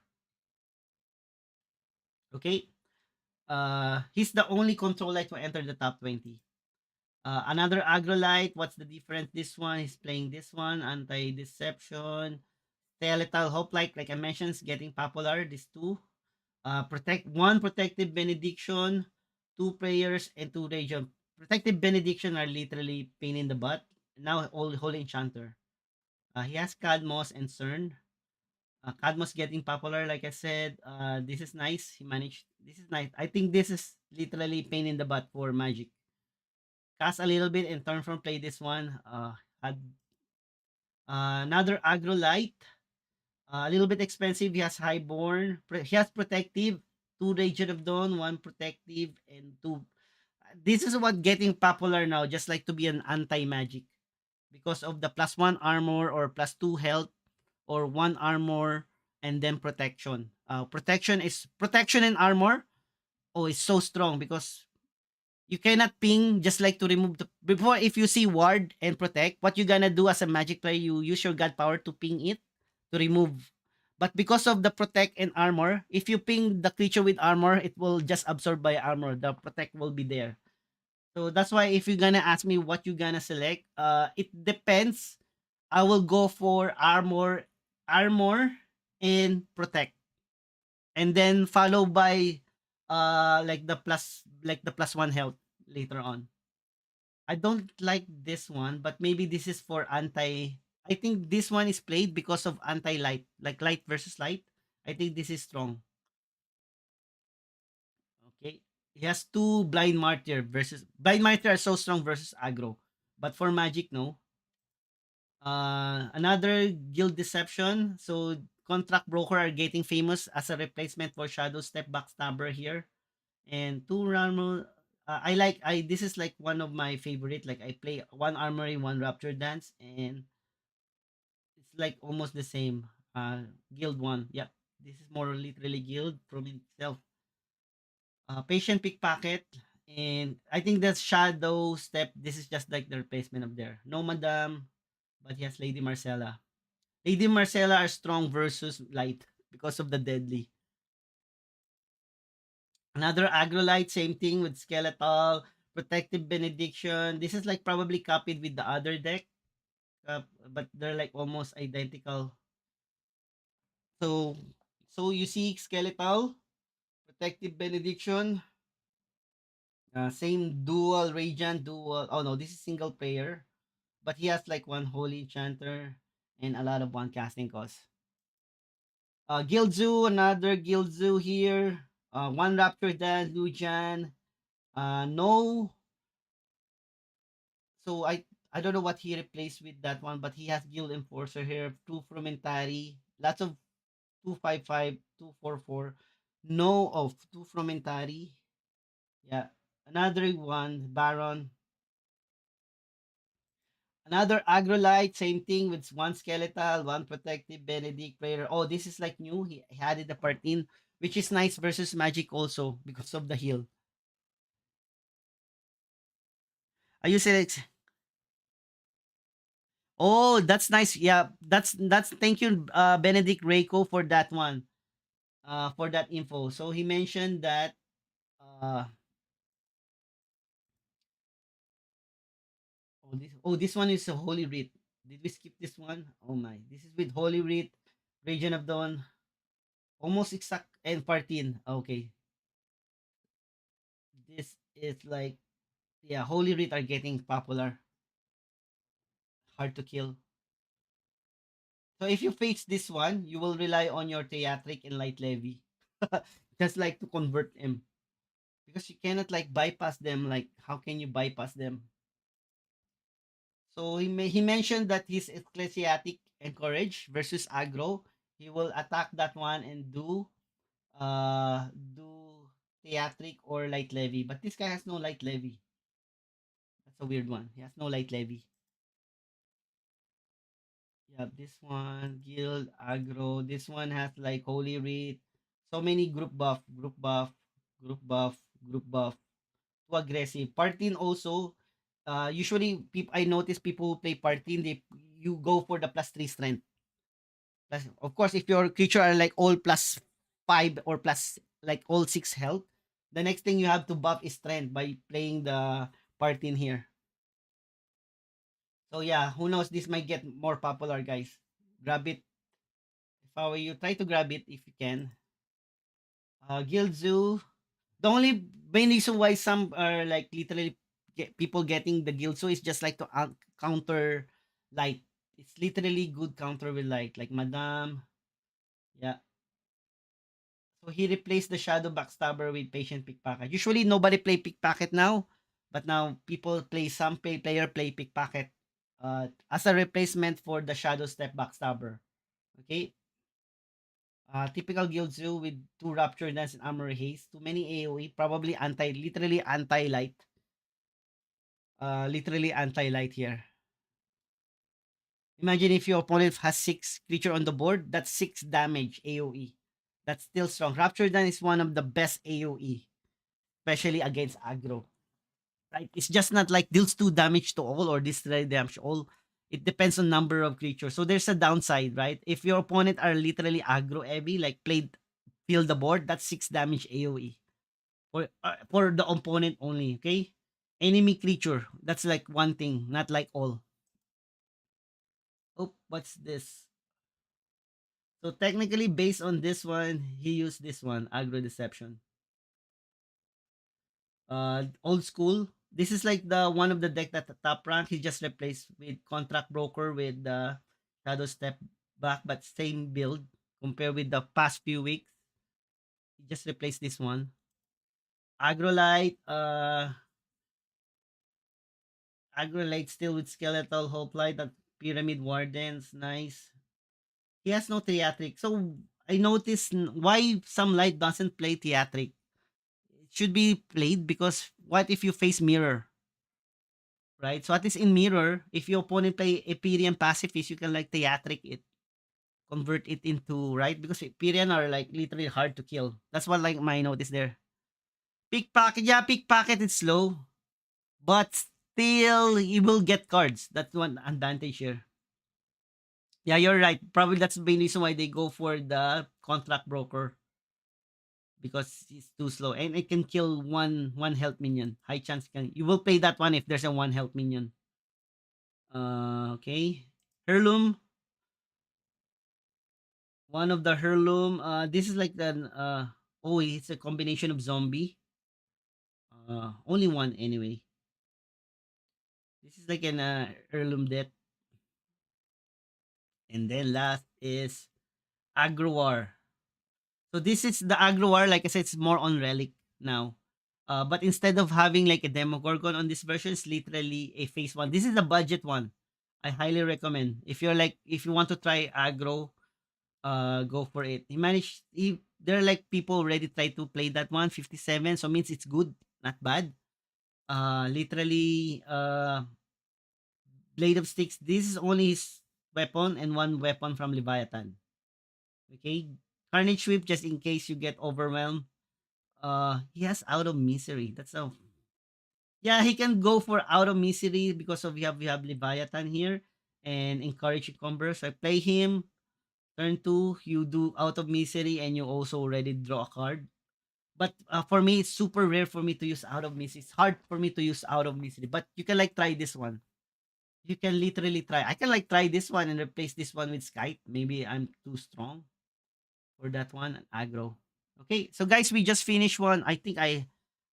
Okay. He's the only control light to enter the top 20. Another Agrolite. What's the difference? This one is playing this one. Anti-Deception. Skeletal Hoplite, like I mentioned, is getting popular. These two. One Protective Benediction, 2 Prayers, and 2 Radiant. Protective Benediction are literally pain in the butt. Now, Holy Enchanter. He has Cadmos and Cern. Cadmos getting popular, like I said. This is nice. He managed. This is nice. I think this is literally pain in the butt for Magic. Cast a little bit and turn from play this one. Had another Agrolite. A little bit expensive. He has Highborn. He has Protective. two Radiant of Dawn, one protective, and two. This is what getting popular now, just like to be an anti-magic because of the plus one armor or plus two health or one armor and then protection. Protection and armor. Oh, it's so strong because you cannot ping just like to remove the before if you see ward and protect, what you gonna do as a magic player, you use your god power to ping it to remove. But because of the protect and armor, if you ping the creature with armor, it will just absorb by armor. The protect will be there. So that's why if you're gonna ask me what you gonna select, it depends. I will go for armor, and protect, and then follow by like the plus one health later on. I don't like this one, but maybe this is for anti. I think this one is played because of anti light, like light versus light. I think this is strong. Okay, he has two blind martyr are so strong versus aggro, but for magic no. Another guild deception. So contract broker are getting famous as a replacement for shadow step backstabber here. And two armor. I this is like one of my favorite. Like I play one armory, one rapture dance, and it's like almost the same. Guild one. Yep. This is more literally guild from itself. Patient pickpocket. And I think that's shadow step. This is just like the replacement of there. No madam, but he has Lady Marcella. Lady Marcella are strong versus light because of the deadly. Another agrolite, same thing with skeletal, protective benediction. This is like probably copied with the other deck, but they're like almost identical. So, so you see skeletal, protective benediction, same dual radiant, dual. Oh no, this is single player, but he has like one holy enchanter and a lot of one casting cost. Guild Zoo, another Guild Zoo here. One Raptor Dance, Lujan. No. So I don't know what he replaced with that one, but he has Guild Enforcer here. Two Frumentary. Lots of 255, 244. No of two Frumentary. Yeah. Another one, Baron. Another Agrolite, same thing with one Skeletal, one Protective, Benedict, Prayer. Oh, this is like new. He added the part in, which is nice versus Magic also because of the heal. Are you select? Oh, that's nice. Yeah, that's thank you, Benedict Reiko for that one. For that info. So he mentioned that uh this one is a Holy Writ. Did we skip this one? Oh my. This is with Holy Writ, Region of Dawn, almost exact and Partin. Okay. This is like yeah, Holy Writ are getting popular. Hard to kill. So if you face this one, you will rely on your Theatric and Light Levy. Just like to convert them. Because you cannot like bypass them. Like how can you bypass them? So he mentioned that his ecclesiastic encourage versus aggro. He will attack that one and do theatric or light levy. But this guy has no light levy. That's a weird one. He has no light levy. Yeah, this one guild aggro. This one has like holy writ. So many group buff, group buff, group buff. Too aggressive. Partin also. Usually, I notice people who play Partin, you go for the plus three strength. Plus, of course, if your creature are like all plus five or plus like all six health, the next thing you have to buff is strength by playing the part in here. So yeah, who knows? This might get more popular, guys. Grab it. If I were you, try to grab it if you can. Guild Zoo. The only main reason why some are like literally people getting the Guild Zoo is just like to counter light. It's literally good counter with light, like Madame. Yeah, so he replaced the Shadow Backstabber with Patient Pickpocket. Usually nobody play Pickpocket now, but now people play player play Pickpocket as a replacement for the Shadow Step Backstabber. Okay. Typical Gyuzu with two Rapture Dance and Armor Haste. Too many AoE. Probably literally anti-light. Literally anti-light here. Imagine if your opponent has 6 creature on the board, that's 6 damage AoE. That's still strong. Rapture Dance is one of the best AoE, especially against aggro. Right? It's just not like deals 2 damage to all or destroy damage all. It depends on number of creatures. So there's a downside, right? If your opponent are literally aggro heavy, like played fill the board, that's 6 damage AoE for the opponent only. Okay, enemy creature, that's like one thing, not like all. Oh, what's this? So technically, based on this one, he used this one, aggro deception. Old school. This is like the one of the deck that the top rank. He just replaced with contract broker with the shadow step back, but same build compared with the past few weeks. He just replaced this one. Agrolite, Agrolite still with skeletal hoplite, that pyramid wardens, nice. He has no theatric. So I noticed why some light doesn't play theatric. It should be played because what if you face mirror? Right? So at least in mirror, if your opponent play Empyrean pacifist, you can like theatric it, convert it into right because Empyrean are like literally hard to kill. That's what like my notice there. Pickpocket, yeah, pickpocket is slow, but still you will get cards. That's one advantage here. Yeah, you're right. Probably that's the main reason why they go for the contract broker because it's too slow and it can kill one health minion. High chance can you will play that one if there's a one health minion. Okay. Heirloom. One of the heirloom. This is like the oh, it's a combination of zombie. Only one anyway. This is like an heirloom death. And then last is Agroar. So this is the Agroar. Like I said, it's more on relic now. But instead of having like a Demogorgon on this version, it's literally a phase one. This is the budget one. I highly recommend. If you want to try aggro, go for it. There are like people already try to play that one, 57, so means it's good, not bad. Literally, Blade of Sticks, this is only his weapon and one weapon from Leviathan. Okay? Carnage Whip, just in case you get overwhelmed. He has Out of Misery. That's a yeah, he can go for Out of Misery because of we have Leviathan here and Encourage Cucumber. So I play him. Turn 2, you do Out of Misery and you also already draw a card. But for me, it's super rare for me to use Out of Misery. It's hard for me to use Out of Misery. But you can like try this one. You can literally try. I can like try this one and replace this one with Skype. Maybe I'm too strong for that one. Aggro. Okay, so guys, we just finished one. I think I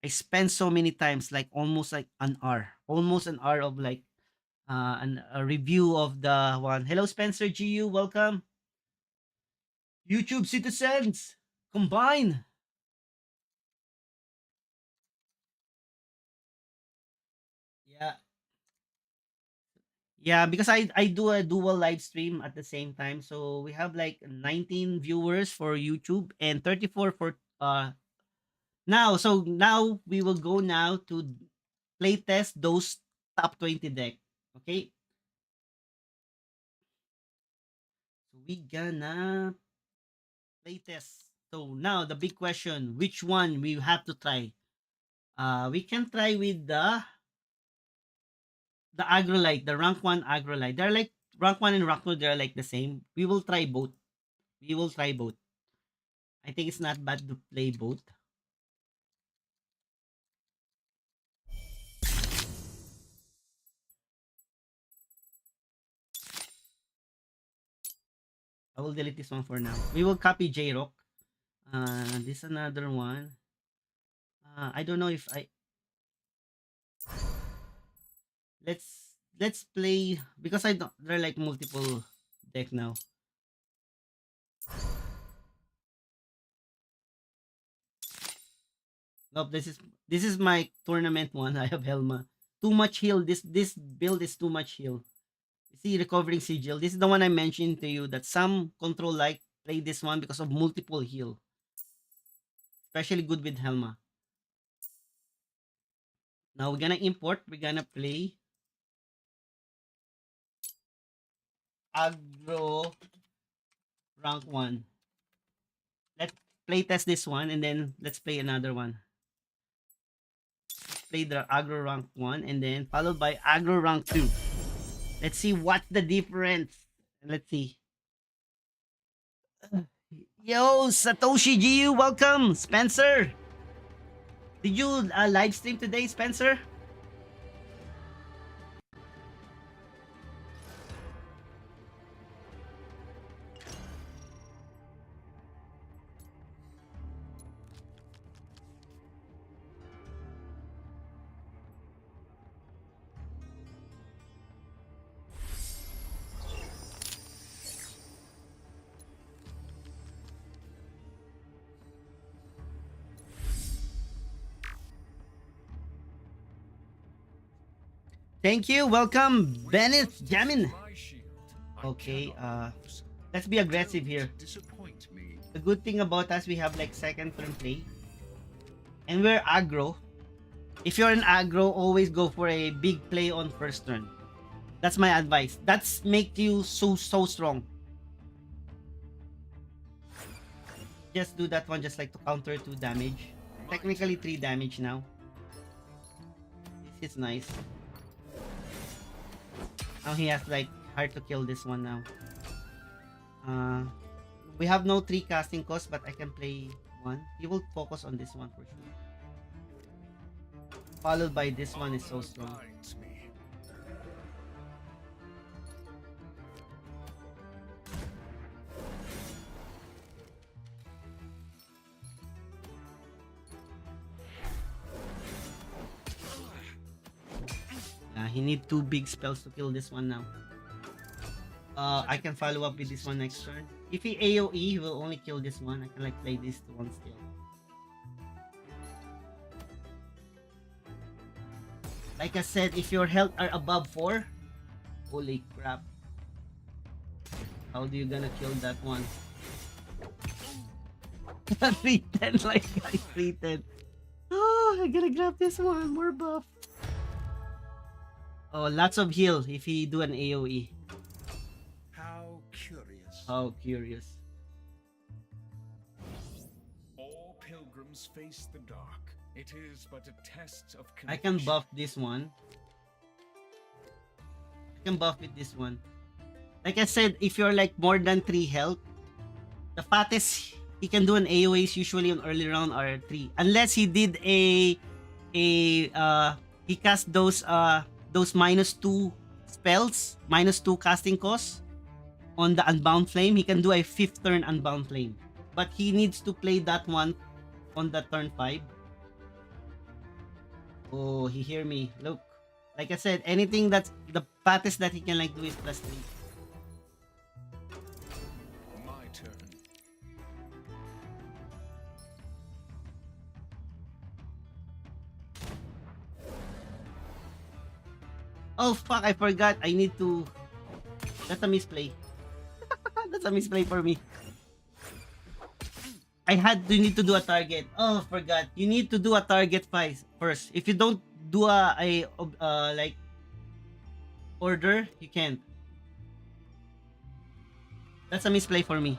spent so many times, like almost like an hour. Almost an hour of like a review of the one. Hello, Spencer GU. Welcome. YouTube citizens, combine. Yeah. Yeah, because I do a dual live stream at the same time. So we have like 19 viewers for YouTube and 34 for now. So now we will go now to play test those top 20 deck. Okay? So we gonna play test. So now the big question, which one we have to try? We can try with the agrolite, the rank 1 agrolite. They're like rank 1 and rank 2, they're like the same. We will try both. We will try both. I think it's not bad to play both. I will delete this one for now. We will copy J-Rock. This another one. I don't know if I let's play because I don't there are like multiple deck now. Nope, this is my tournament one. I have Helma. Too much heal. This build is too much heal. See recovering sigil. This is the one I mentioned to you that some control like play this one because of multiple heal. Especially good with Helma. Now we're gonna import. We're gonna play Agro rank 1. Let's play test this one and then let's play another one. Play the Agro rank 1 and then followed by Agro rank 2. Let's see what's the difference. Let's see. Yo, Satoshi GU, welcome. Spencer. Did you live stream today, Spencer? Thank you. Welcome, Bennett Jamin. Okay, let's be aggressive here. The good thing about us, we have like second turn play. And we're aggro. If you're an aggro, always go for a big play on first turn. That's my advice. That's make you so strong. Just do that one just like to counter 2 damage. Technically 3 damage now. This is nice. Now he has like hard to kill this one now. We have no 3 casting cost, but I can play 1. He will focus on this one for sure. Followed by this one is so strong. He need 2 big spells to kill this one now. I can follow up with this one next turn. If he AoE, he will only kill this one. I can like play this one still. Like I said, if your health are above 4, holy crap. How do you gonna kill that one? 310 like guys, 310. Oh, I gotta grab this one. More buff. Oh, lots of heal if he do an AoE. How curious. How curious. All pilgrims face the dark. It is but a test of conviction. I can buff this one. I can buff with this one. Like I said, if you're like more than 3 health, the fattest he can do an AoE is usually on early round are 3. Unless he did he cast those -2 spells, -2 casting costs on the Unbound Flame. He can do a 5th turn Unbound Flame. But he needs to play that one on the turn 5. Oh, he hear me. Look. Like I said, anything that's the fattest that he can like do is +3. My turn. Oh fuck, I forgot. I need to... That's a misplay. That's a misplay for me. I had to need to do a target. Oh, forgot. You need to do a target first. If you don't do a like order, you can't. That's a misplay for me.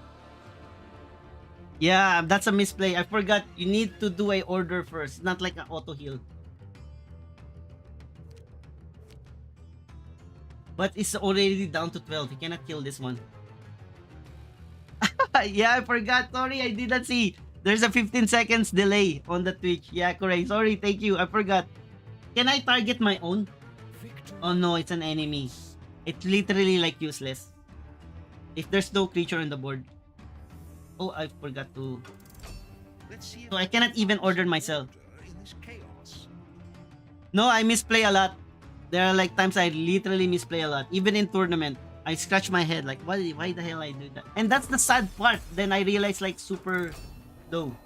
Yeah, that's a misplay. I forgot. You need to do a order first, not like an auto heal. But it's already down to 12. He cannot kill this one. Yeah, I forgot. Sorry, I didn't see. There's a 15 seconds delay on the Twitch. Yeah, correct. Sorry, thank you. I forgot. Can I target my own? Oh no, it's an enemy. It's literally like useless. If there's no creature on the board. Oh, I forgot to... So I cannot even order myself. No, I misplay a lot. There are like times I literally misplay a lot. Even in tournament. I scratch my head like, why the hell I do that? And that's the sad part. Then I realize like super low.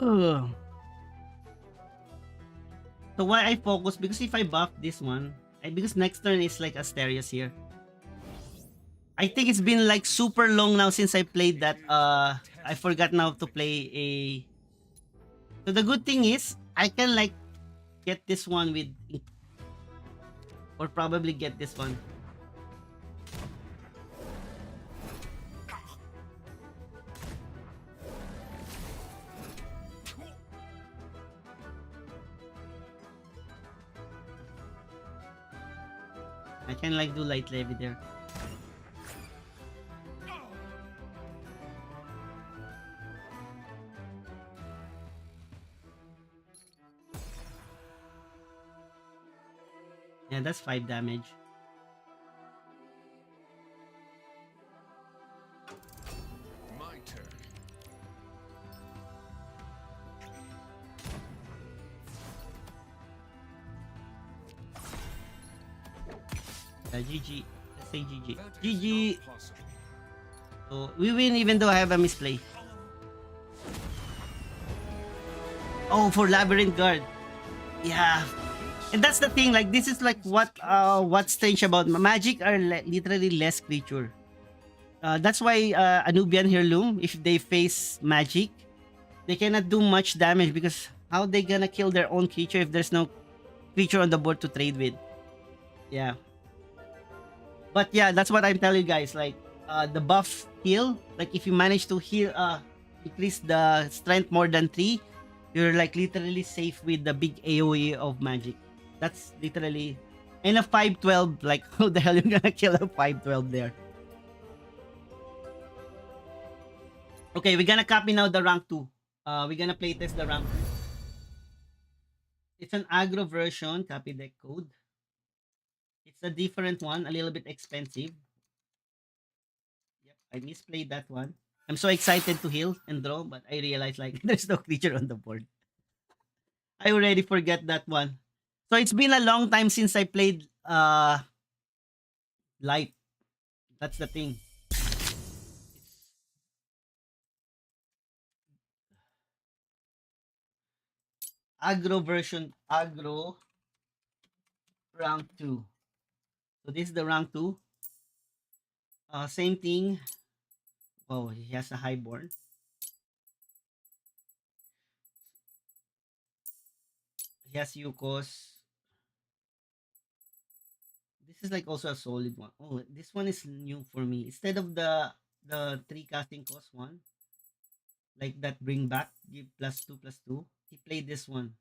Ugh. So why I focus? Because if I buff this one, because next turn is like Asterios here. I think it's been like super long now since I played that. I forgot now to play a. So the good thing is I can like get this one with, or probably get this one. I can like do light levy there. Yeah, that's 5 damage. My turn. GG. Let's say GG. That is GG. not possible. So we win even though I have a misplay. Oh, for Labyrinth Guard. Yeah. And that's the thing, like this is like what's strange about magic are literally less creature. That's why Anubian Heirloom, if they face magic, they cannot do much damage because how they gonna kill their own creature if there's no creature on the board to trade with? Yeah. But yeah, that's what I'm telling you guys. Like the buff heal, like if you manage to heal increase the strength more than 3, you're like literally safe with the big AoE of magic. That's literally in a 512, like how the hell you gonna kill a 512 there? Okay, we're gonna copy now the rank 2. We're gonna playtest the rank 2. It's an aggro version, copy deck code. It's a different one, a little bit expensive. Yep, I misplayed that one. I'm so excited to heal and draw, but I realized like there's no creature on the board. I already forget that one. So it's been a long time since I played light. That's the thing. Aggro version, aggro rank 2. So this is the rank 2. Same thing. Oh, he has a highborn. He has Yukos. This is like also a solid one. Oh, this one is new for me. Instead of the 3 casting cost one, like that bring back, give +2/+2. He played this one.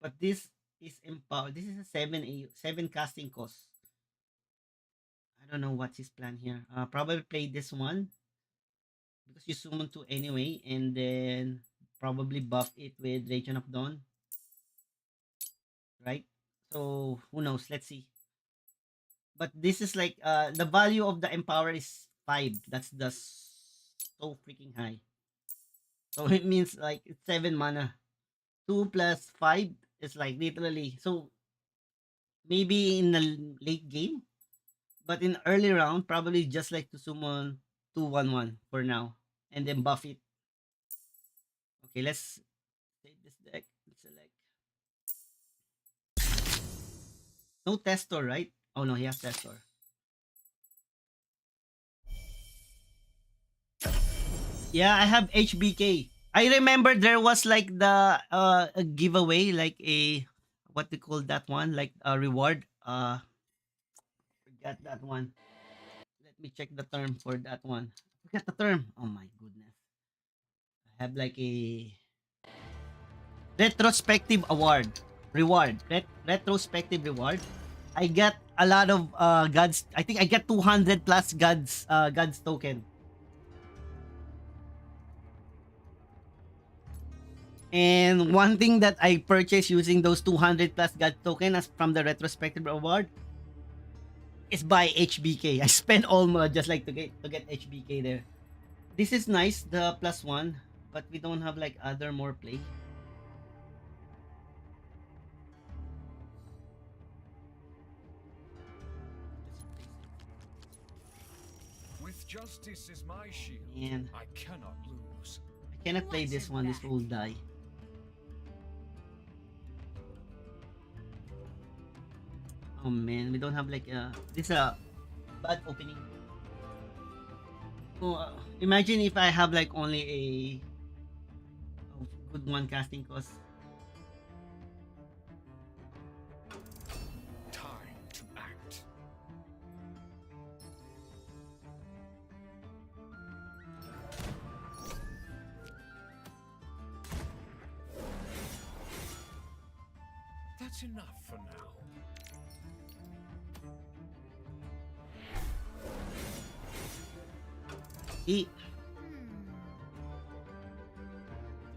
But this is empower. This is a 7 casting cost. I don't know what's his plan here. Probably play this one because you summon 2 anyway, and then probably buff it with Legion of Dawn, right? So who knows? Let's see. But this is like the value of the empower is 5. That's the so freaking high. So it means like it's 7 mana. 2 plus 5 is like literally, so maybe in the late game, but in early round probably just like to summon 2/1/1 for now and then buff it. Okay, let's save this deck. Let's select. No Testor, right? Oh no, he has Testor. Yeah, I have HBK. I remember there was like the a giveaway, like a what they call that one, like a reward. Forgot that one. Let me check the term for that one. Forgot the term. Oh my goodness. I have like a retrospective award reward. Retrospective reward. I got a lot of gods. I think I got 200 plus gods token. And one thing that I purchased using those 200 plus God token as from the retrospective award is buy HBK. I spent almost just like to get HBK there. This is nice, the +1, but we don't have like other more play. With justice as my shield, And I cannot lose. Cannot play this one. This will die. Oh man, we don't have like this bad opening. Oh, imagine if I have like only a good one casting cost. Time to act. That's enough for now. The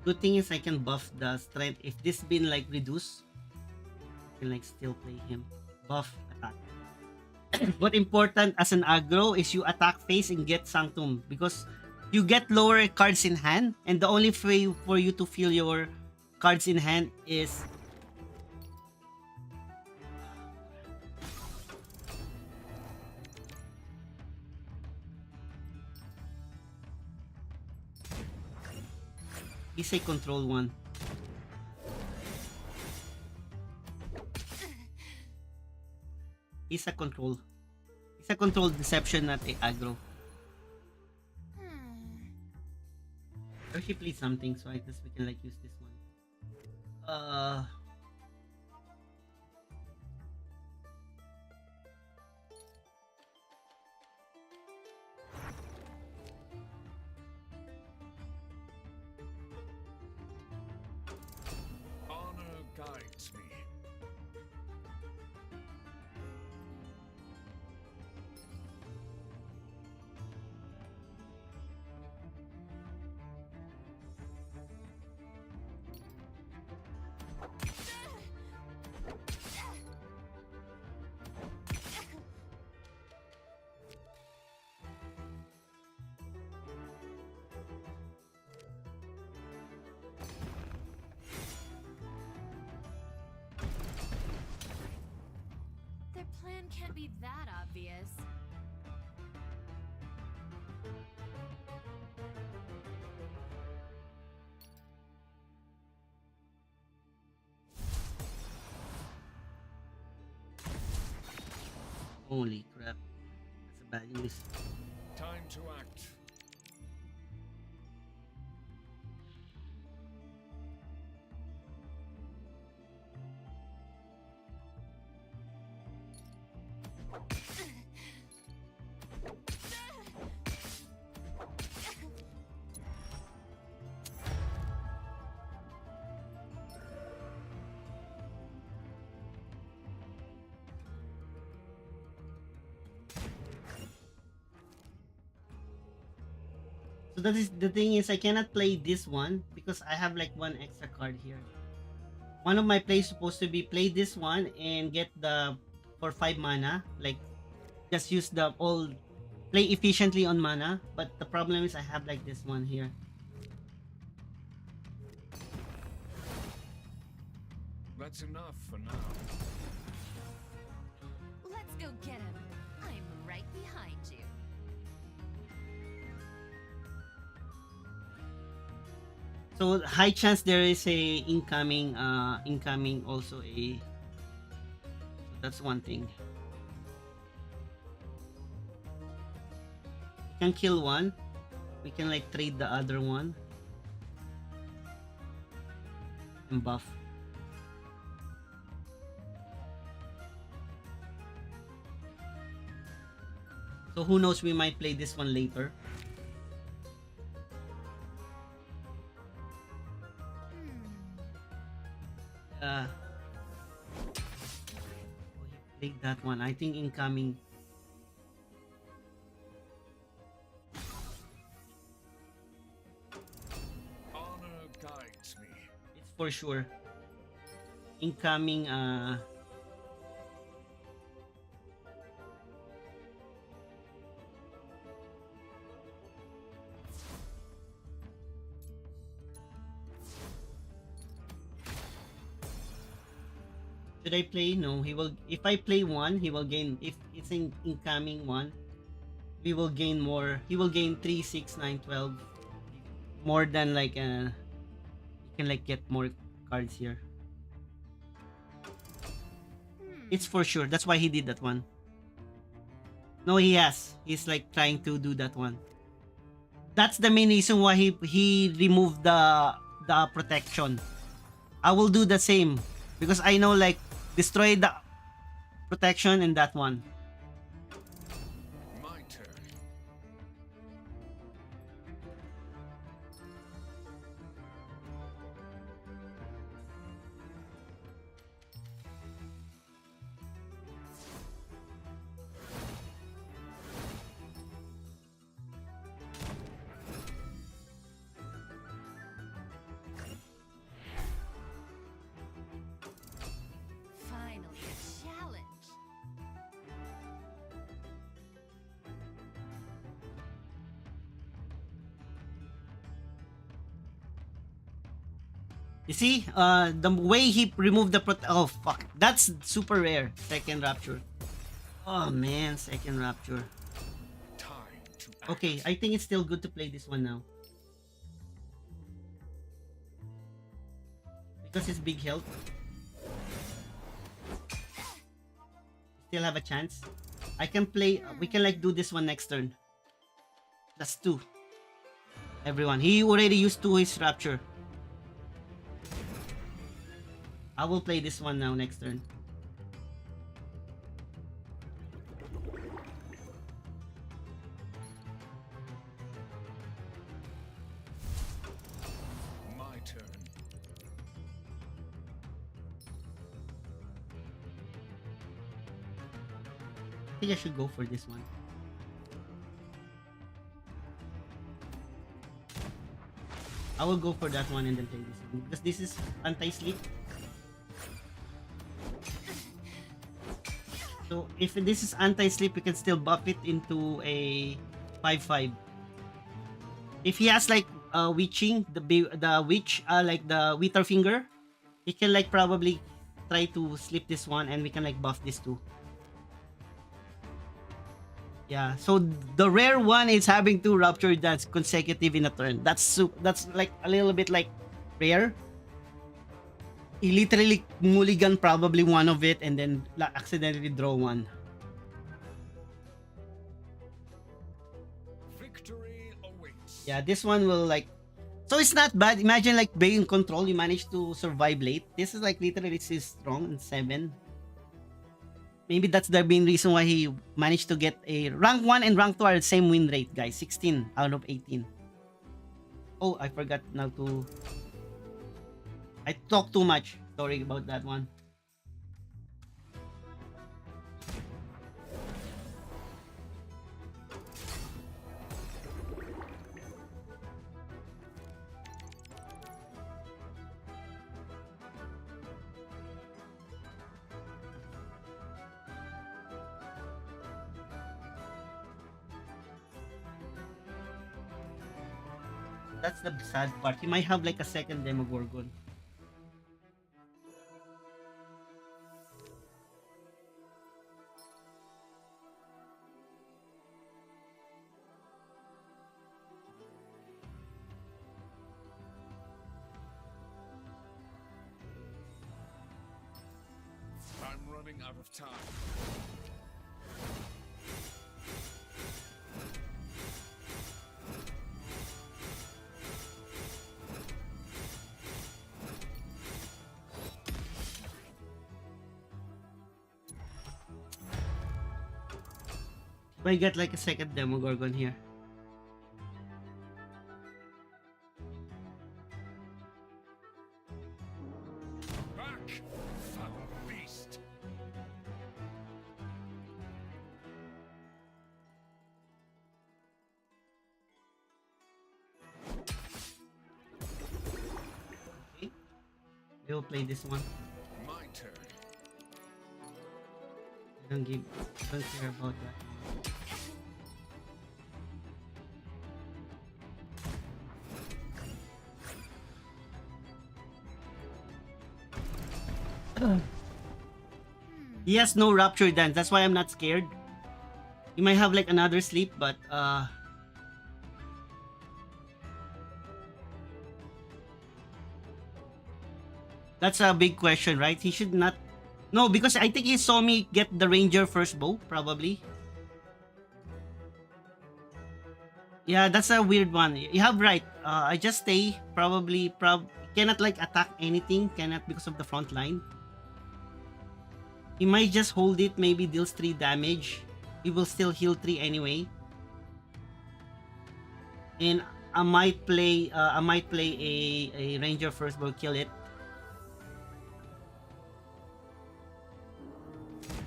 good thing is I can buff the strength. If this been like reduced, I can like still play him. Buff attack. What important as an aggro is you attack face and get Sanctum because you get lower cards in hand, and the only way for you to feel your cards in hand is is a control one. It's a control. It's a control deception, not a aggro. Or she plays something, so I guess we can like use this one. Honor guides me. Their plan can't be that obvious. Holy crap. That's a bad English. Time to act. So that is the thing is I cannot play this one because I have like one extra card here. One of my plays supposed to be play this one and get the for 5 mana, like just use the all play efficiently on mana, but the problem is I have like this one here. That's enough for now. Let's go get him. I'm right behind you. So high chance there is a incoming also a, so that's one thing. We can kill one. We can like trade the other one and buff. So who knows, we might play this one later. Oh, he played that one. I think incoming. Honor guides me. It's for sure. Incoming should I play? No, he will. If I play one, he will gain. If it's an incoming one, we will gain more. He will gain 3, 6, 9, 12. more than like you can like get more cards here. It's for sure. That's why he did that one. No, he has. He's like trying to do that one. That's the main reason why he removed the protection. I will do the same because I know like destroy the protection in that one. My turn. Finally, a challenge. You see, the way he removed the oh fuck, that's super rare. Second rapture. Oh man, second rapture. Time to act. Okay, I think it's still good to play this one now because it's big health. Still have a chance. I can play. We can like do this one next turn. That's 2. Everyone, he already used 2 his rapture. I will play this one now next turn. My turn. I think I should go for this one. I will go for that one and then play this one because this is anti-sleep. So if this is anti-sleep, we can still buff it into a 5/5. If he has like witching, the witch, like the Wither Finger, he can like probably try to sleep this one and we can like buff this too. Yeah, so the rare one is having 2 Rapture Dance consecutive in a turn. That's like a little bit like rare. He literally mulligan probably one of it and then accidentally draw one. Victory awaits. Yeah, this one will like. So it's not bad. Imagine like being in control, you managed to survive late. This is like literally is strong in 7. Maybe that's the main reason why he managed to get a rank 1 and rank 2 are the same win rate, guys. 16 out of 18. Oh, I forgot now to. I talked too much. Sorry about that one. That's the sad part. He might have like a second Demogorgon. I'm running out of time. Might get like a second Demogorgon here. Back, foul beast. Okay. We'll play this one. My turn. I don't care about that. He has no Rapture Dance. That's why I'm not scared. He might have like another sleep, but That's a big question, right? He should not. No, because I think he saw me get the ranger first bow, probably. Yeah, that's a weird one. You have right. I just stay probably cannot like attack anything, cannot because of the front line. He might just hold it, maybe deals 3 damage. He will still heal 3 anyway. And I might play a ranger first bow, kill it.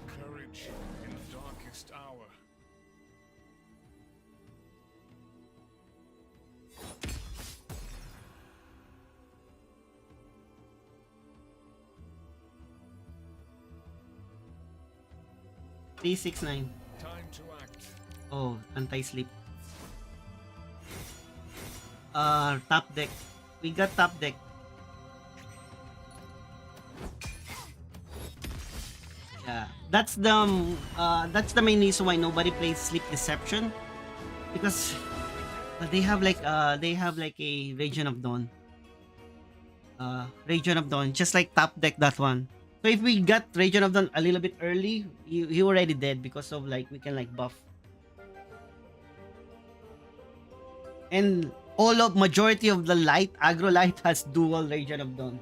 Courage in the darkest hour. Three, 6, 9. Time to act. Oh, anti-sleep. Top deck. We got top deck. Yeah, that's the main reason why nobody plays Sleep Deception, because they have like a Region of Dawn. Region of Dawn, just like top deck that one. So if we got Region of Dawn a little bit early, you already dead because of like we can like buff. And all of majority of the light, aggro light has dual Region of Dawn.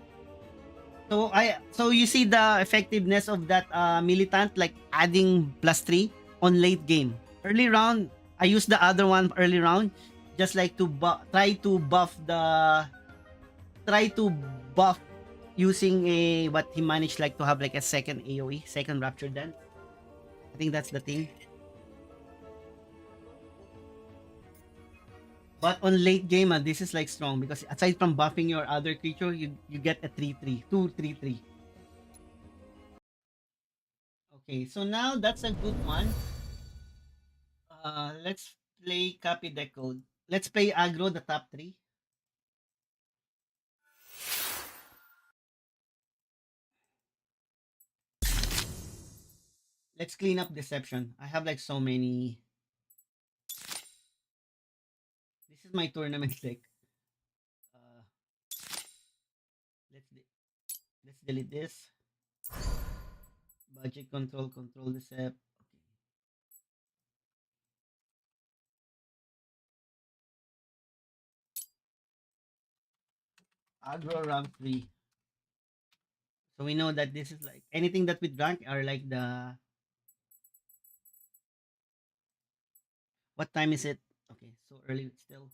So you see the effectiveness of that militant, like adding +3 on late game. Early round, I used the other one early round, just like to try to buff using a what he managed like to have like a second AoE, second Rapture Dance. I think that's the thing. But on late game, this is like strong because aside from buffing your other creature, you get a 3/3, 2/3/3. Okay, so now that's a good one. Let's play copy deck code. Let's play aggro the top 3. Let's clean up deception. I have like so many. This is my tournament deck. Uh, let's delete this. Budget control, control decept. Aggro rank 3. So we know that this is like anything that we drank are like the. What time is it? Okay, so early still.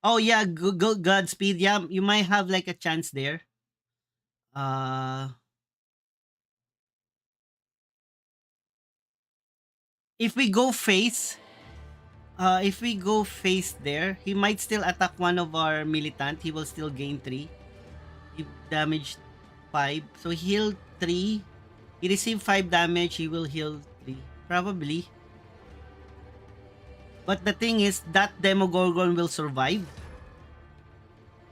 Oh yeah, Godspeed. Yeah, you might have like a chance there. Uh, if we go face, if we go face there, he might still attack one of our militant. He will still gain 3. He damaged 5. So heal 3. He received 5 damage. He will heal 3. Probably. But the thing is, that Demogorgon will survive.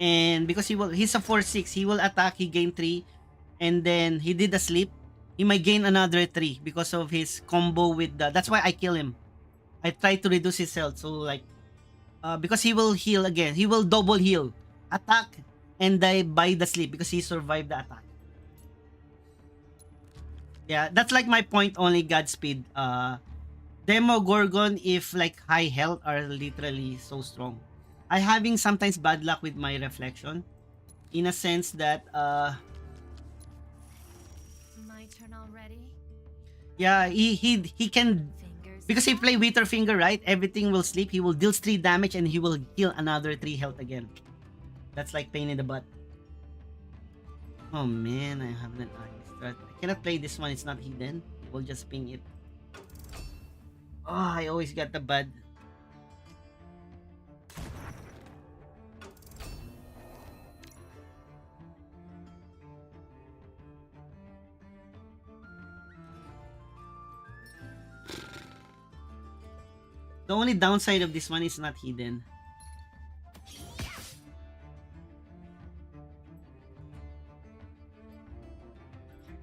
And because he's a 4/6, he will attack, he gain 3. And then he did a sleep. He might gain another 3 because of his combo with the. That's why I kill him. I try to reduce his health. So like, because he will heal again. He will double heal, attack, and die by the sleep because he survived the attack. Yeah, that's like my point only. Godspeed. Demogorgon, if like high health, are literally so strong. I having sometimes bad luck with my reflection, in a sense that My turn already? yeah, he can, Fingers because he play Witherfinger, right? Everything will sleep. He will deal 3 damage and he will heal another 3 health again. That's like pain in the butt. Oh man, I have an strat. I cannot play this one. It's not hidden. We'll just ping it. Oh, I always got the bad. The only downside of this one is not hidden.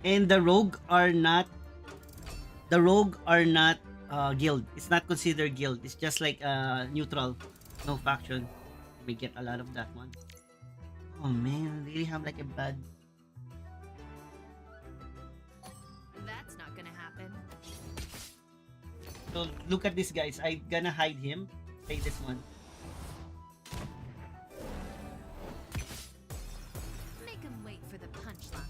And the rogue are not guild. It's not considered guild. It's just like neutral, no faction. We get a lot of that one. Oh man, I really have like a bad. That's not gonna happen. So look at this, guys. I'm gonna hide him. Take this one. Make him wait for the punchline.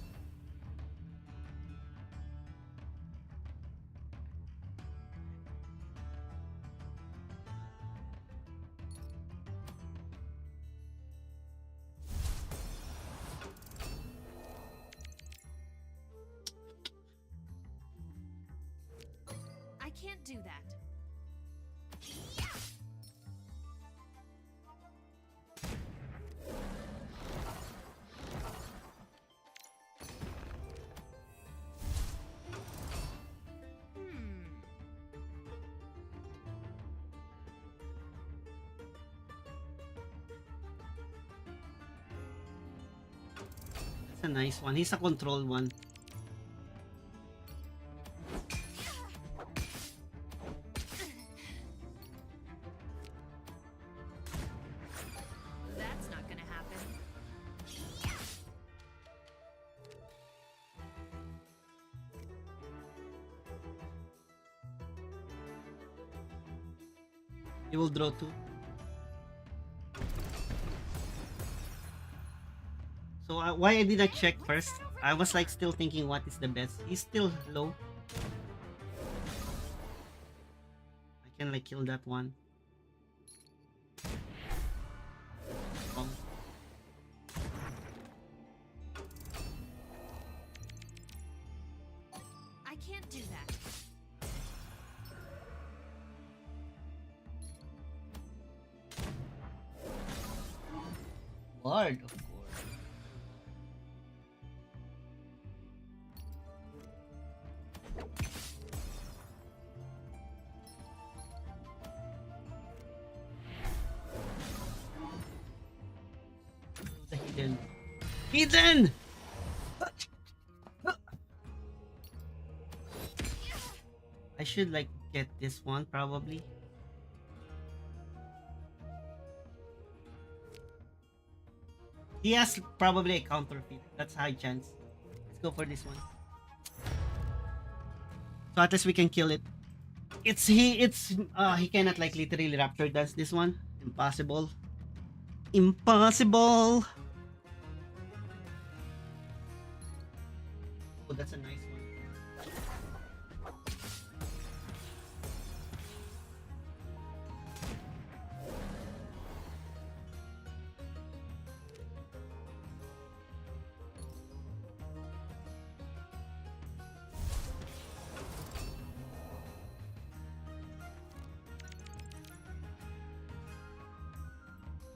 I can't do that. Hmm. That's a nice one. He's a control one. That's not gonna happen. He will draw two. So why I did not check first? I was like still thinking what is the best. He's still low. I can like kill that one. Bum. I can't do that. Ward, of course. The hidden. Hidden! I should like get this one probably. He has probably a counterfeit. That's high chance. Let's go for this one. So at least we can kill it. He cannot like literally rapture dance this one. Impossible. Impossible. Oh, that's a nice one.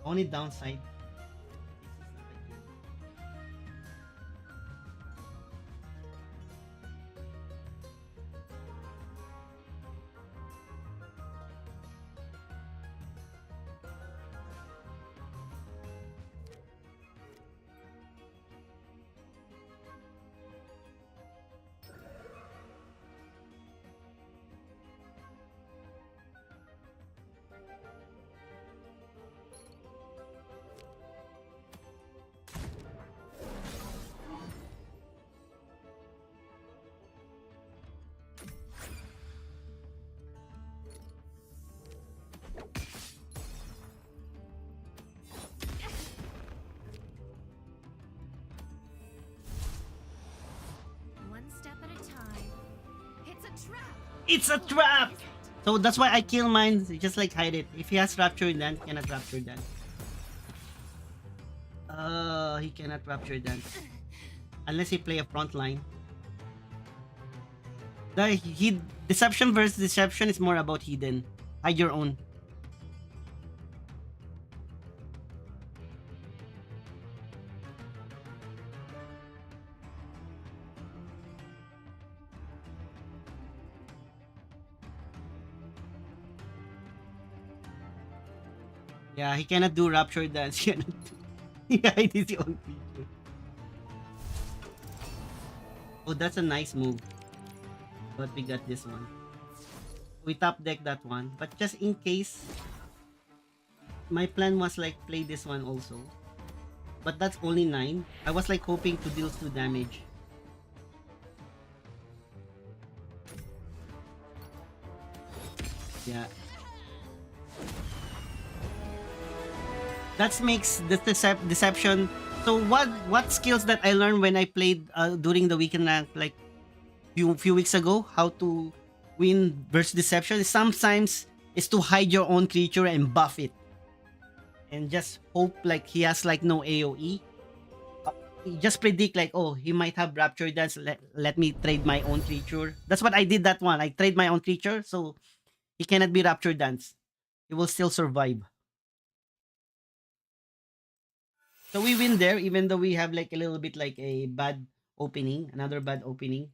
Only downside. One step at a time. It's a trap. It's a trap! So that's why I kill mine. Just like hide it. If he has rapture dance, he cannot rapture dance. He cannot rapture dance. Unless he play a front line. Deception versus deception is more about hidden. Hide your own. Yeah, he cannot do rapture dance. He cannot do. Yeah, it is his own feature. Oh, that's a nice move. But we got this one. We top deck that one. But just in case, my plan was like play this one also. But that's only 9. I was like hoping to deal 2 damage. Yeah. That makes the deception. So what skills that I learned when I played during the weekend rank like few weeks ago, how to win versus deception, sometimes is to hide your own creature and buff it and just hope like he has like no AoE. Just predict like, oh, he might have rapture dance, let me trade my own creature. That's what I did that one. I trade my own creature so he cannot be rapture dance, he will still survive. So we win there even though we have like a little bit like a bad opening, another bad opening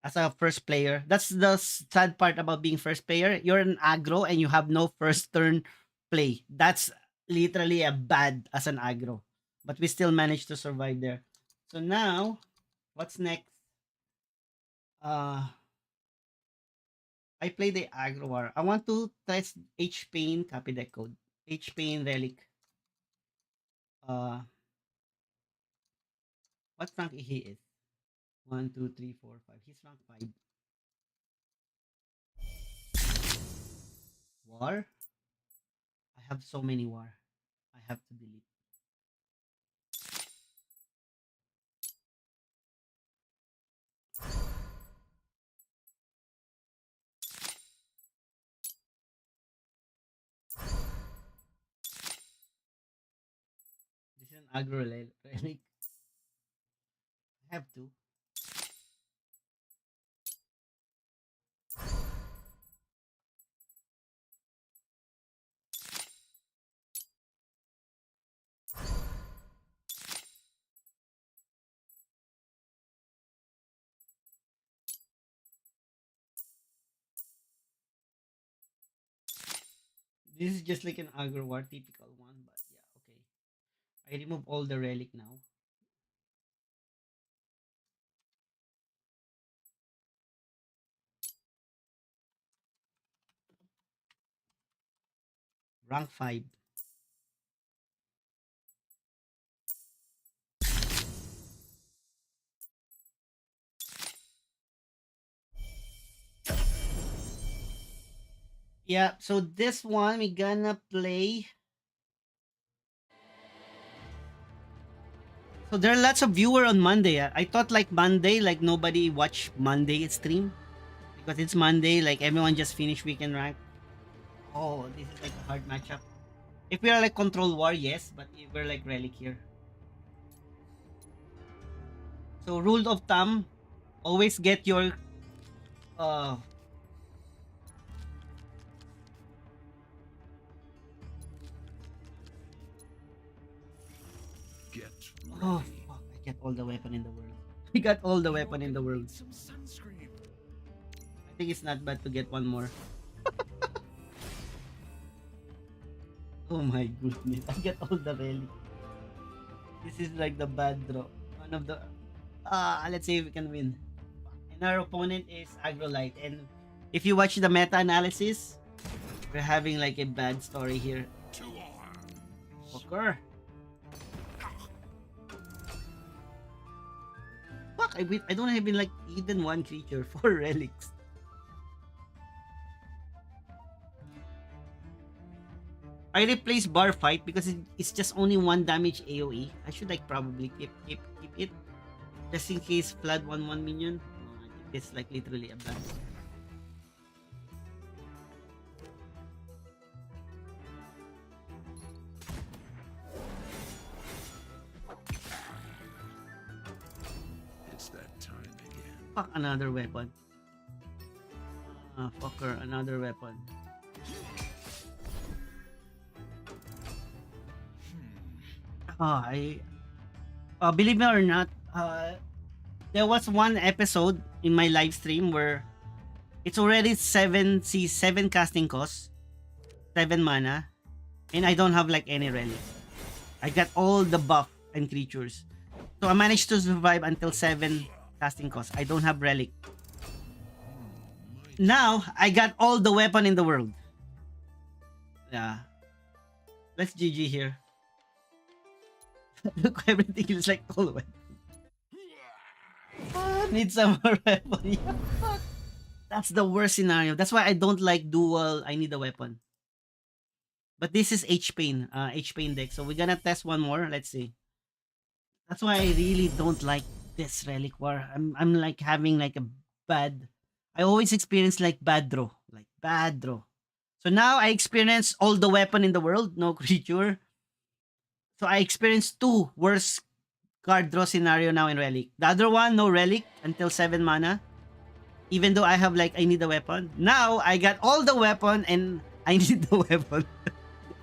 as a first player. That's the sad part about being first player. You're an aggro and you have no first turn play. That's literally a bad as an aggro. But we still managed to survive there. So now, what's next? I play the aggro war. I want to test H Pain copy deck code. H Pain relic. Uh, what rank he is? 1, 2, 3, 4, 5. He's rank 5. War? I have so many war. I have to delete. This is an aggro relic. I have to. This is just like an aggro war, typical one, but yeah, okay. I remove all the relic now. Rank 5. Yeah, so this one we gonna play. So there are lots of viewer on Monday. I thought like Monday, like nobody watch Monday stream because it's Monday. Like everyone just finished weekend rank. Oh, this is like a hard matchup. If we are like control war, yes, but if we're like relic here. So rule of thumb, always get your uh Get oh ready. fuck, I get all the weapon in the world. We got all the weapon in the world. Some sunscreen. I think it's not bad to get one more. Oh my goodness, I get all the relic. This is like the bad draw. One of the let's see if we can win. And our opponent is Agrolite. And if you watch the meta analysis, we're having like a bad story here. To arms. Fucker. Fuck, I don't have like even one creature for relics. I replace bar fight because it's just only 1 damage AoE. I should like probably keep it. Just in case flood 1/1 minion. I think it's like literally a bad. It's that time again. Fuck, another weapon. Fucker, another weapon. I believe it or not, there was one episode in my live stream where it's already 7 casting cost, 7 mana, and I don't have like any relic. I got all the buff and creatures. So I managed to survive until 7 casting cost. I don't have relic. Now I got all the weapon in the world. Yeah. Let's GG here. Look, everything is like all weapon. Need some more weapon. Yeah. That's the worst scenario. That's why I don't like dual. I need a weapon. But this is H pain deck. So we're gonna test one more. Let's see. That's why I really don't like this Relic War. I'm like having like a bad. I always experience like bad draw, like bad draw. So now I experience all the weapon in the world, no creature. So I experienced two worst card draw scenario now in Relic. The other one, no Relic until 7 mana. Even though I have like I need a weapon. Now I got all the weapon and I need the weapon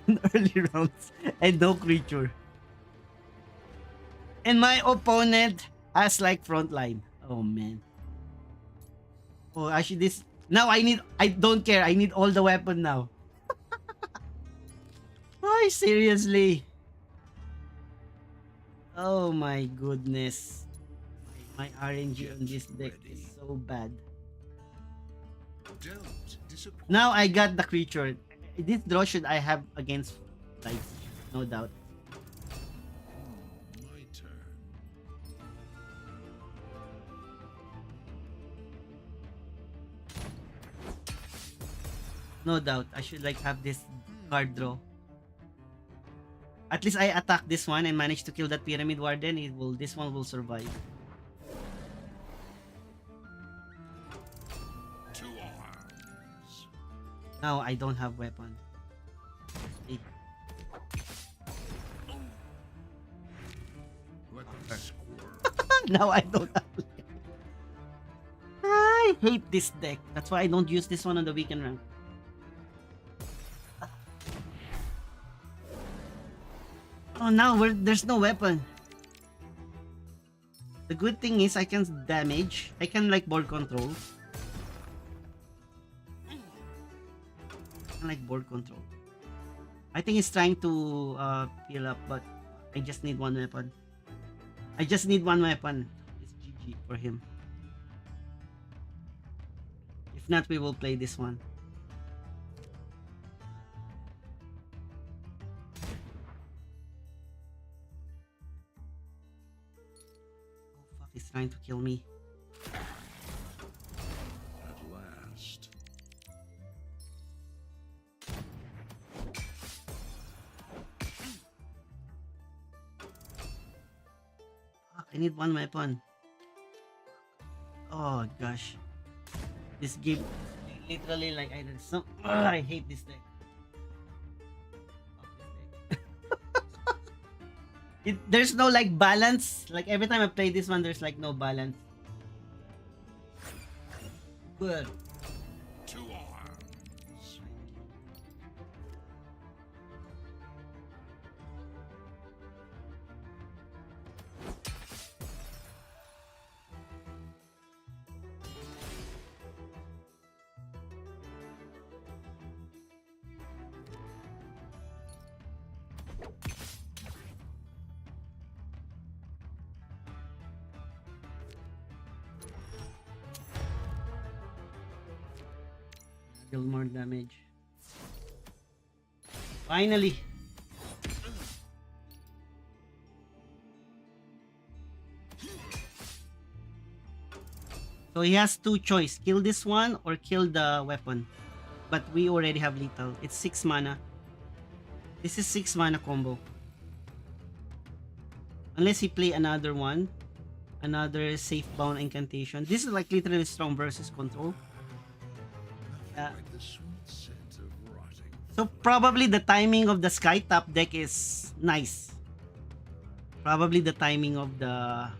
in early rounds and no creature. And my opponent has like frontline. Oh man. Oh actually this now I don't care. I need all the weapon now. Why seriously? Oh my goodness. My RNG on this deck is so bad. Now I got the creature. This draw should I have against lights, no doubt. My turn. No doubt. I should like have this card draw. At least I attack this one and manage to kill that Pyramid Warden. This one will survive. To arms. Now I don't have weapon. Eh, Let them squirm. now I don't have weapon. I hate this deck. That's why I don't use this one on the weekend rank. Oh, now there's no weapon. The good thing is I can damage. I can like board control. I can like board control. I think it's trying to peel up, but I just need one weapon. I just need one weapon. It's GG for him. If not, we will play this one. Oh fuck, he's trying to kill me. At last. Fuck, I need one weapon. Oh gosh. This game literally like I hate this deck. Fuck this deck. There's no like balance. Like every time I play this one, there's like no balance. Good. To arms. Deal more damage. Finally. So he has two choice. Kill this one or kill the weapon. But we already have lethal. It's 6 mana. This is 6 mana combo. Unless he play another one. Another safe bound incantation. This is like literally strong versus control. Yeah. Like the sweet scent of rotting. So probably the timing of the Sky Top deck is nice. Probably the timing of the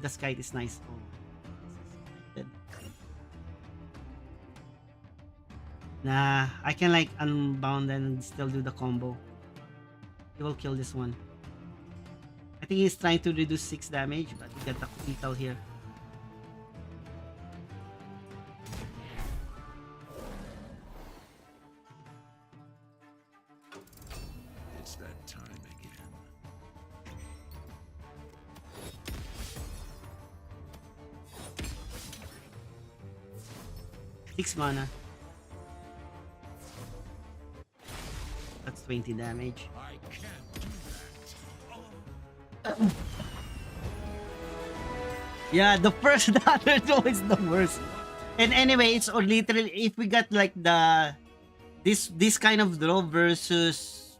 Sky is nice. Oh, this is connected. Nah, I can like unbound and still do the combo. He will kill this one. I think he's trying to reduce 6 damage, but he got the lethal here. It's that time again. 6 mana. That's 20 damage. I can't do that. Yeah, the first dollar is always the worst. And anyway, it's literally if we got like this kind of draw versus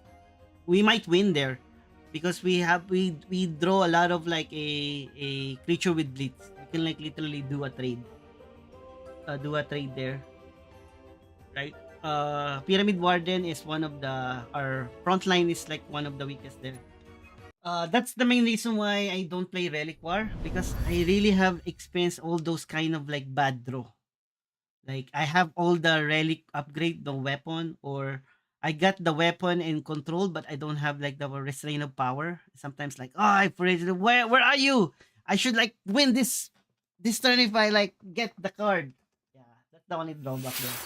we might win there because we draw a lot of like a creature with blitz. We can like literally do a trade there, right? Pyramid Warden is one of our front line is like one of the weakest there. That's the main reason why I don't play Relic War because I really have experienced all those kind of like bad draw. Like I have all the relic upgrade, the weapon, or I got the weapon and control, but I don't have like the restraint of power. Sometimes like, oh, I forget where are you? I should like win this turn if I like get the card. Yeah, that's the only drawback there.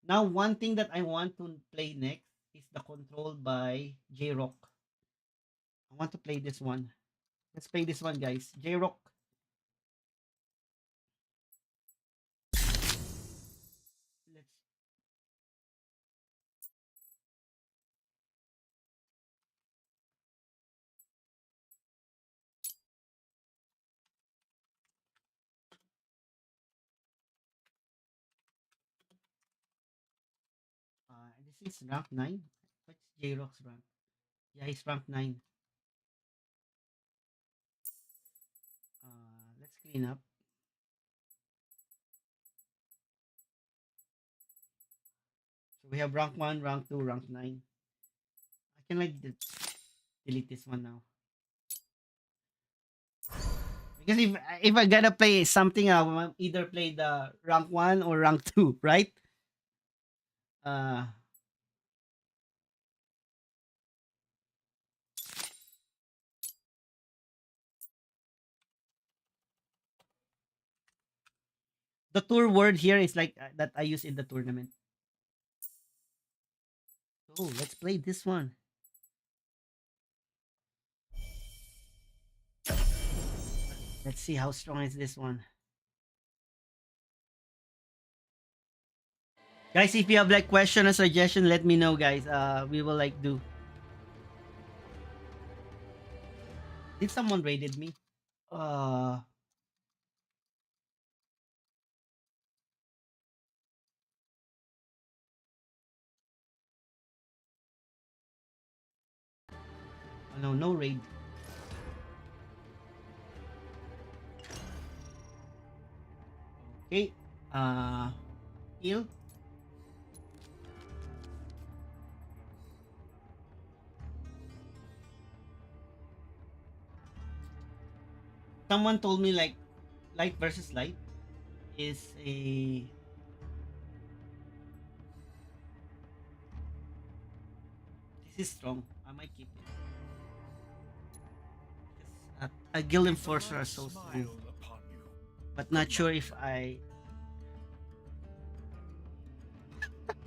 Now one thing that I want to play next is the control by J Rock. I want to play this one. Let's play this one, guys. J Rock. Let's this is rank 9. What's J Rock's rank? Yeah, he's rank 9. Let's clean up. So we have rank 1, rank 2, rank 9. I can like delete this one now. Because if I gotta play something, I will either play the rank 1 or rank 2, right? Uh, the tour word here is like that I use in the tournament. Oh, let's play this one. Let's see how strong is this one. Guys, if you have like question or suggestion, let me know, guys. We will like do. Did someone raided me? Uh, no, no raid. Okay. Heal. Someone told me like light versus light is a this is strong. I might keep it. Because a guild enforcer are so strong. But not sure if I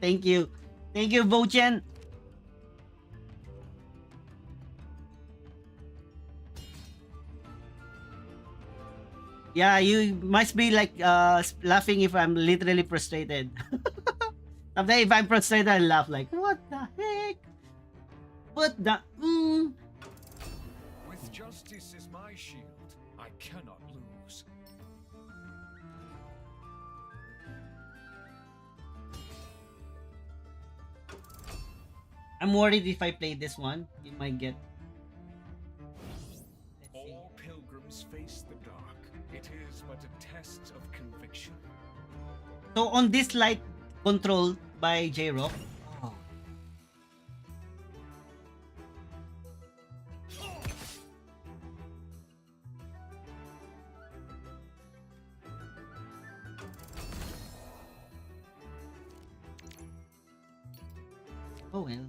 thank you. Thank you, Bochen. Yeah, you must be like laughing if I'm literally frustrated. Sometimes if I'm frustrated, I laugh like, what the heck? What the With justice is my shield, I cannot lose. I'm worried if I play this one, you might get. Let's see. All pilgrims face the dark. It is but a test of conviction. So on this light control by J Rock. Oh. Oh well.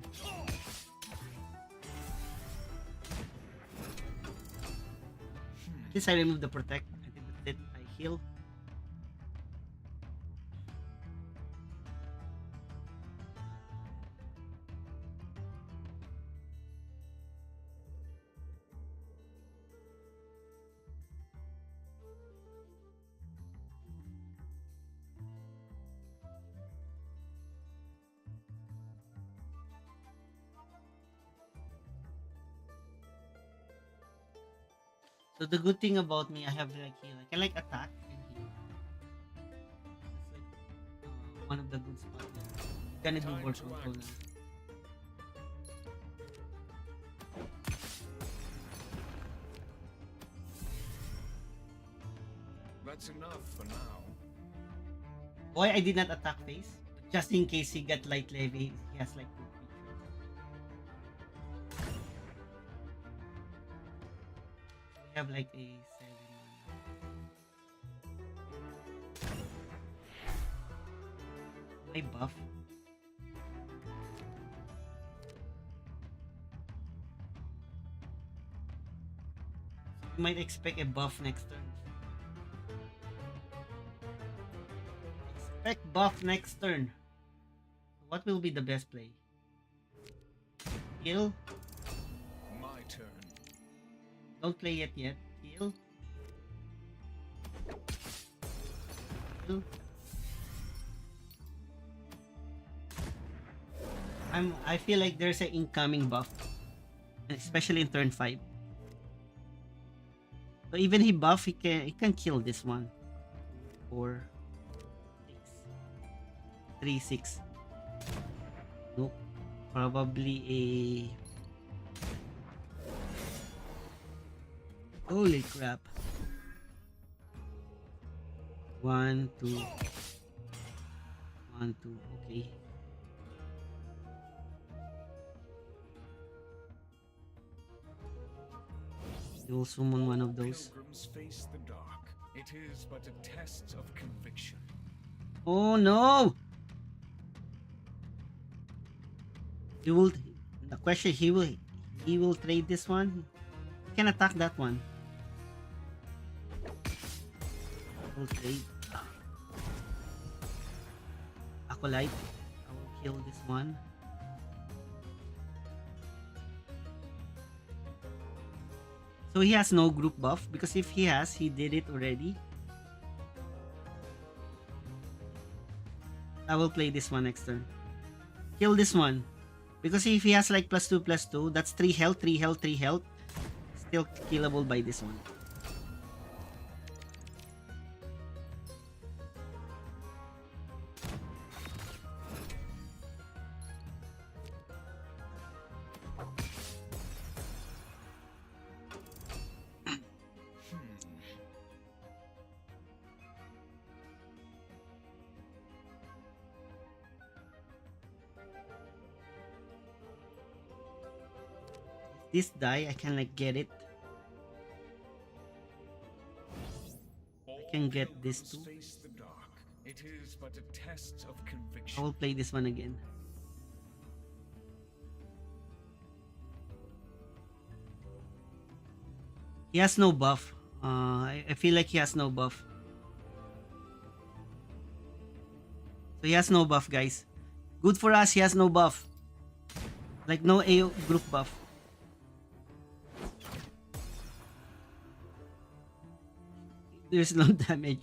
At least I remove the protect. I think that's it. I heal. So the good thing about me, I have like heal. I can like attack and heal. That's like one of the good spots there. Gonna do Time more to control act. now. That's enough for now. Why I did not attack face? Just in case he got light levy, he has like two creatures. We have like a 7 mana. My buff. You might expect a buff next turn. Expect buff next turn. What will be the best play? Heal? My turn. Don't play it yet. Heal? Heal? I feel like there's an incoming buff. Especially in turn 5. So even he buff, he can kill this one. 4, 6, 3, 6. Nope. Probably a... Holy crap. 1, 2. 1, 2. Okay. You will summon one of those. Pilgrims face the dark. It is but a test of conviction. Oh no! He will. The question, he will trade this one. He can attack that one. He will trade. Acolyte. I will kill this one. So he has no group buff because if he has, he did it already. I will play this one next turn. Kill this one. Because if he has like +2/+2, that's 3 health, 3 health, 3 health. Still killable by this one. This die, I can like get it. I can get this too. Face the dark. It is but a test of conviction. I will play this one again. He has no buff. I feel like he has no buff. So he has no buff, guys. Good for us, he has no buff. Like no AO group buff. There's no damage.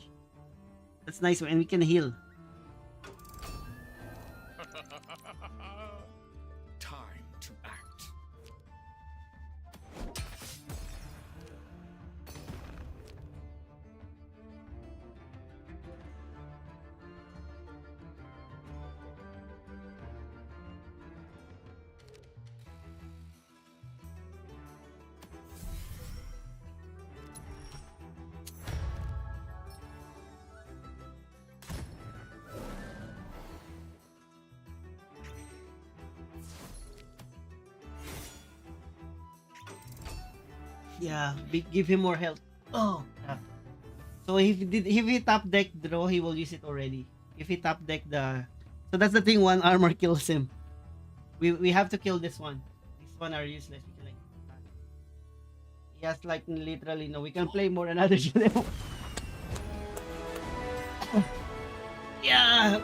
That's nice, and we can heal. Time to act. Yeah, give him more health. Oh, crap. So if he top deck draw, he will use it already. If he top deck the, so that's the thing. One armor kills him. We have to kill this one. This one are useless. We can like, he has like literally no. We can play more another demo. Yeah,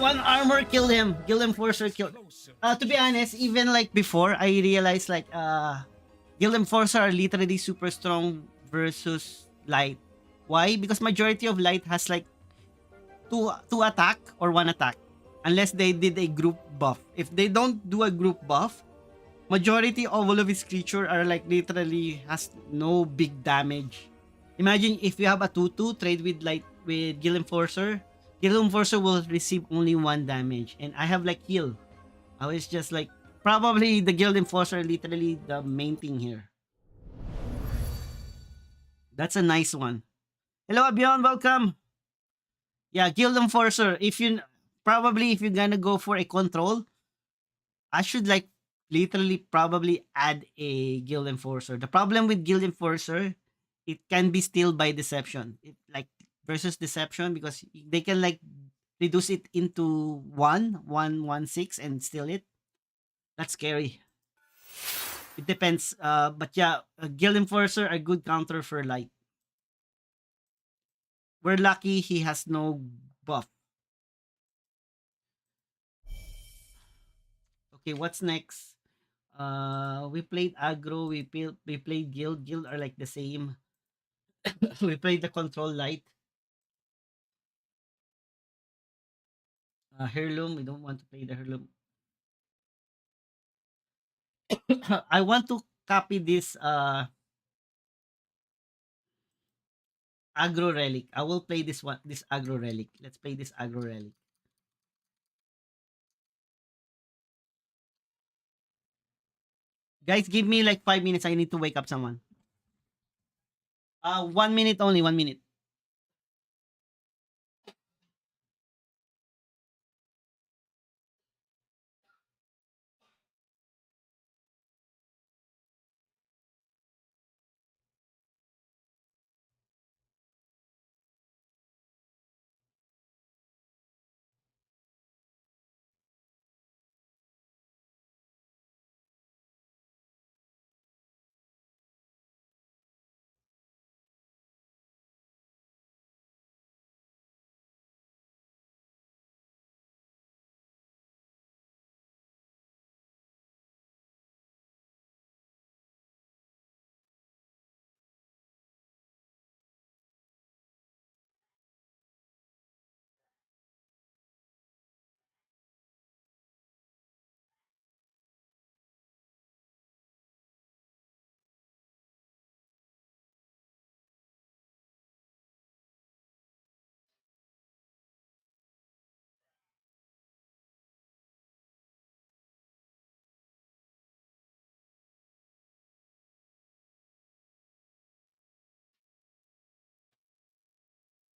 one armor killed him. Gildem Forcer killed. Closer. To be honest, even like before, I realized like Gildem Forcer are literally super strong versus light. Why? Because majority of light has like two attack or one attack, unless they did a group buff. If they don't do a group buff, majority of all of his creature are like literally has no big damage. Imagine if you have a 2/2 trade with like with Guild Enforcer. Guild Enforcer will receive only 1 damage, and I have like heal. I was just like probably the Guild Enforcer literally the main thing here. That's a nice one. Hello Abion, welcome. Yeah, Guild Enforcer. If you probably if you're gonna go for a control, I should like literally probably add a Guild Enforcer. The problem with Guild Enforcer, it can be still by deception. It like versus deception because they can like reduce it into 1, 1, 1, 6 and steal it. That's scary. It depends. But yeah, a Guild Enforcer a good counter for light. We're lucky he has no buff. Okay, what's next? We played aggro. We played guild. Guild are like the same. We played the control light. Heirloom. We don't want to play the heirloom. I want to copy this aggro relic. I will play this one. This aggro relic. Let's play this aggro relic. Guys, give me like 5 minutes. I need to wake up someone. 1 minute only. 1 minute.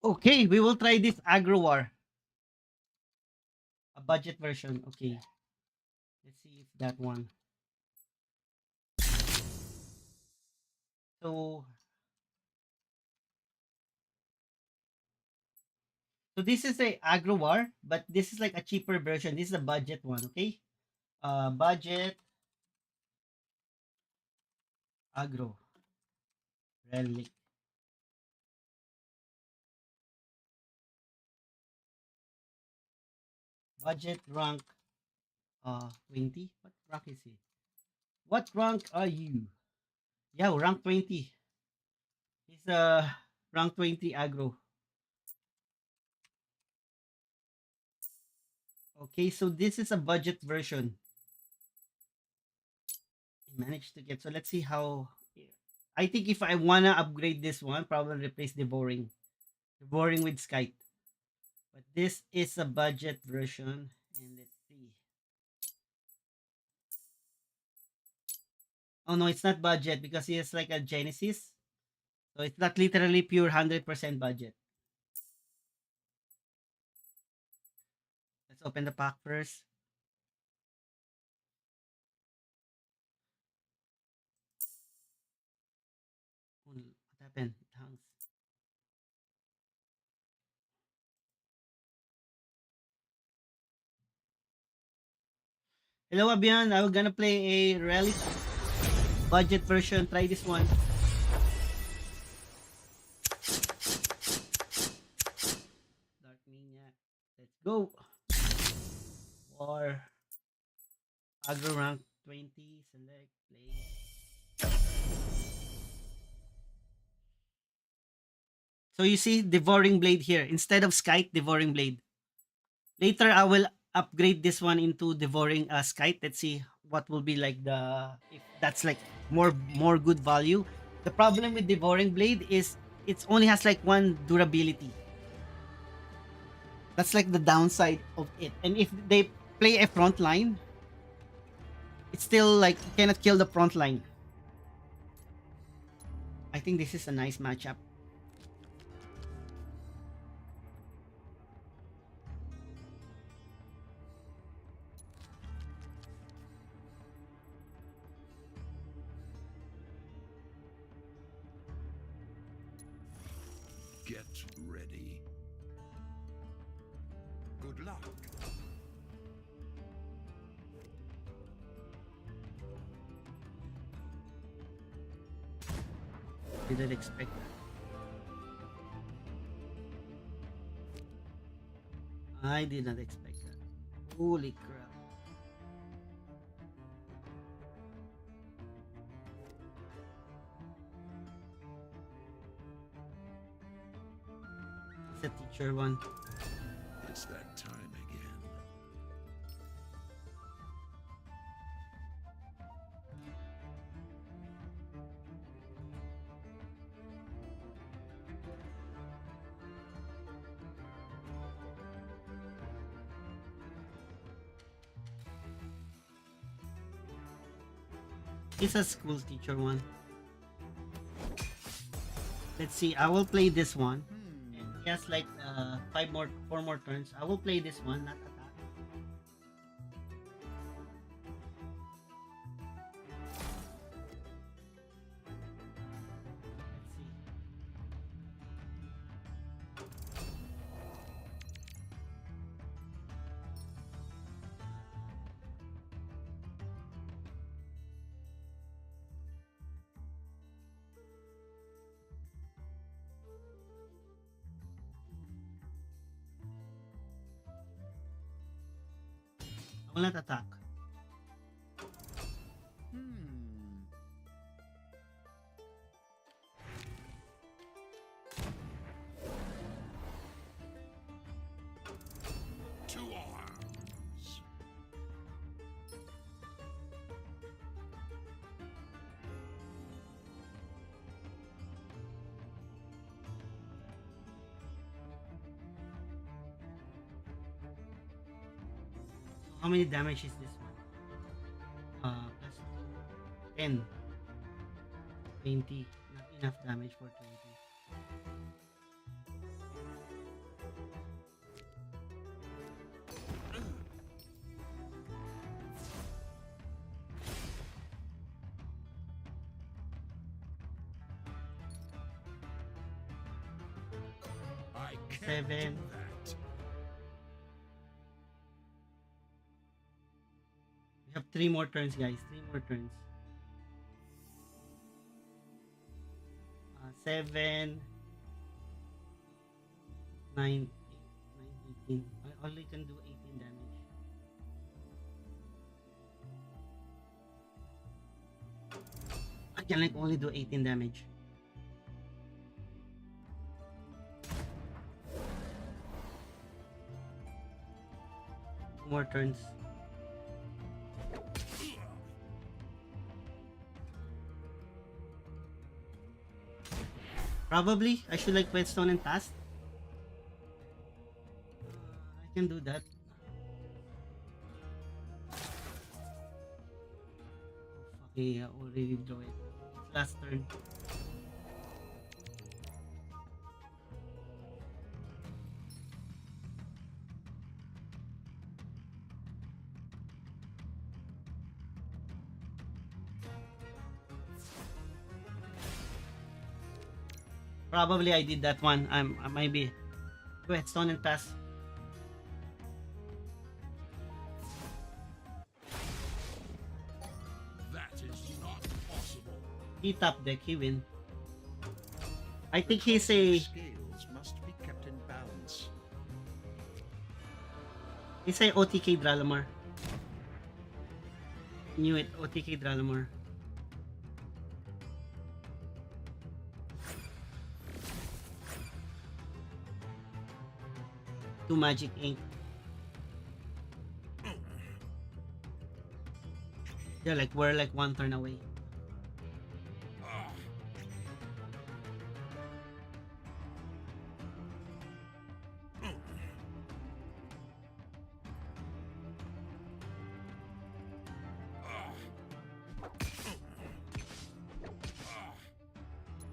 Okay, we will try this aggro war. A budget version. Okay. Let's see if that one. So So this is a aggro war, but this is like a cheaper version. This is a budget one, okay? Budget aggro relic. Budget rank 20. What rank is he? What rank are you? Yeah, rank 20. He's rank 20 aggro. Okay, so this is a budget version. I managed to get. So let's see how. I think if I wanna upgrade this one, probably replace Devouring with Skype. But this is a budget version, and let's see. Oh no, it's not budget because it's like a Genesis. So it's not literally pure 100% budget. Let's open the pack first. What happened? It hangs. Hello, Abian. I'm gonna play a Relic budget version. Try this one. Dark Maniac. Let's go. War. Aggro rank 20. Select. Play. So you see Devouring Blade here. Instead of Skite, Devouring Blade. Later, I will upgrade this one into Devouring Skite. Let's see what will be like the if that's like more good value. The problem with Devouring Blade is it only has like one durability. That's like the downside of it. And if they play a front line, it's still like you cannot kill the front line. I think this is a nice matchup. Get ready. Good luck. Didn't expect that. I did not expect that. Holy crap. It's a teacher one. It's that time again. It's a school teacher one. Let's see. I will play this one. And he has like 4 more turns. I will play this one, not attack. Let's see. I will not attack. To arms. So how many damage is this one? Plus 10. 20. Not enough damage for 20. I can't 7. do that. We have 3 more turns, guys. 3 more turns. 7, 9, 18. I only can do 18 damage. I can like only do 18 damage. 2 more turns. Probably I should like Whetstone and Task. I can do that. Okay, I already draw it. Last turn. Probably I did that one. I might be Whetstone and Task. That is not possible. He top deck, he win. I think he's a Scales must be kept in balance. OTK Dralamar. Knew it, OTK Dralamar. Two Magic Ink. Yeah, like we're like one turn away.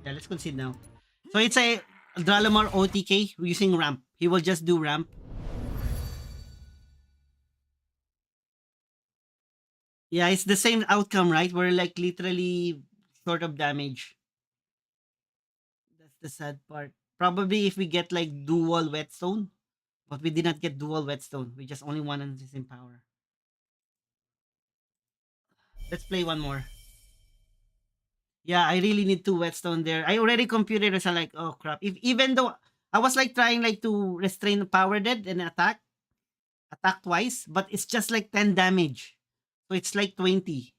Yeah, let's concede now. So it's a Dralamar OTK using ramp. He will just do ramp. Yeah, it's the same outcome, right? We're like literally short of damage. That's the sad part. Probably if we get like dual whetstone, but we did not get dual whetstone. We just only one on the same power. Let's play one more. Yeah, I really need two whetstone there. I already computed as like, oh crap. If even though I was like trying like to restrain the power dead and attack twice, but it's just like 10 damage. So it's like 20.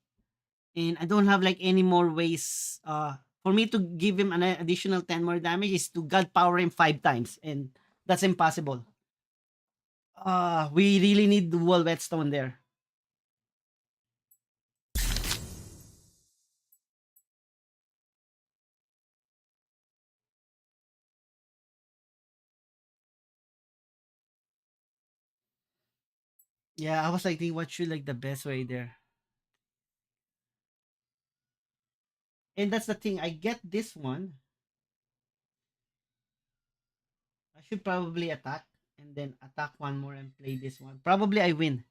And I don't have like any more ways for me to give him an additional 10 more damage is to god power him 5 times, and that's impossible. We really need dual whetstone there. Yeah, I was like, what should like the best way there? And that's the thing. I get this one. I should probably attack and then attack one more and play this one. Probably I win.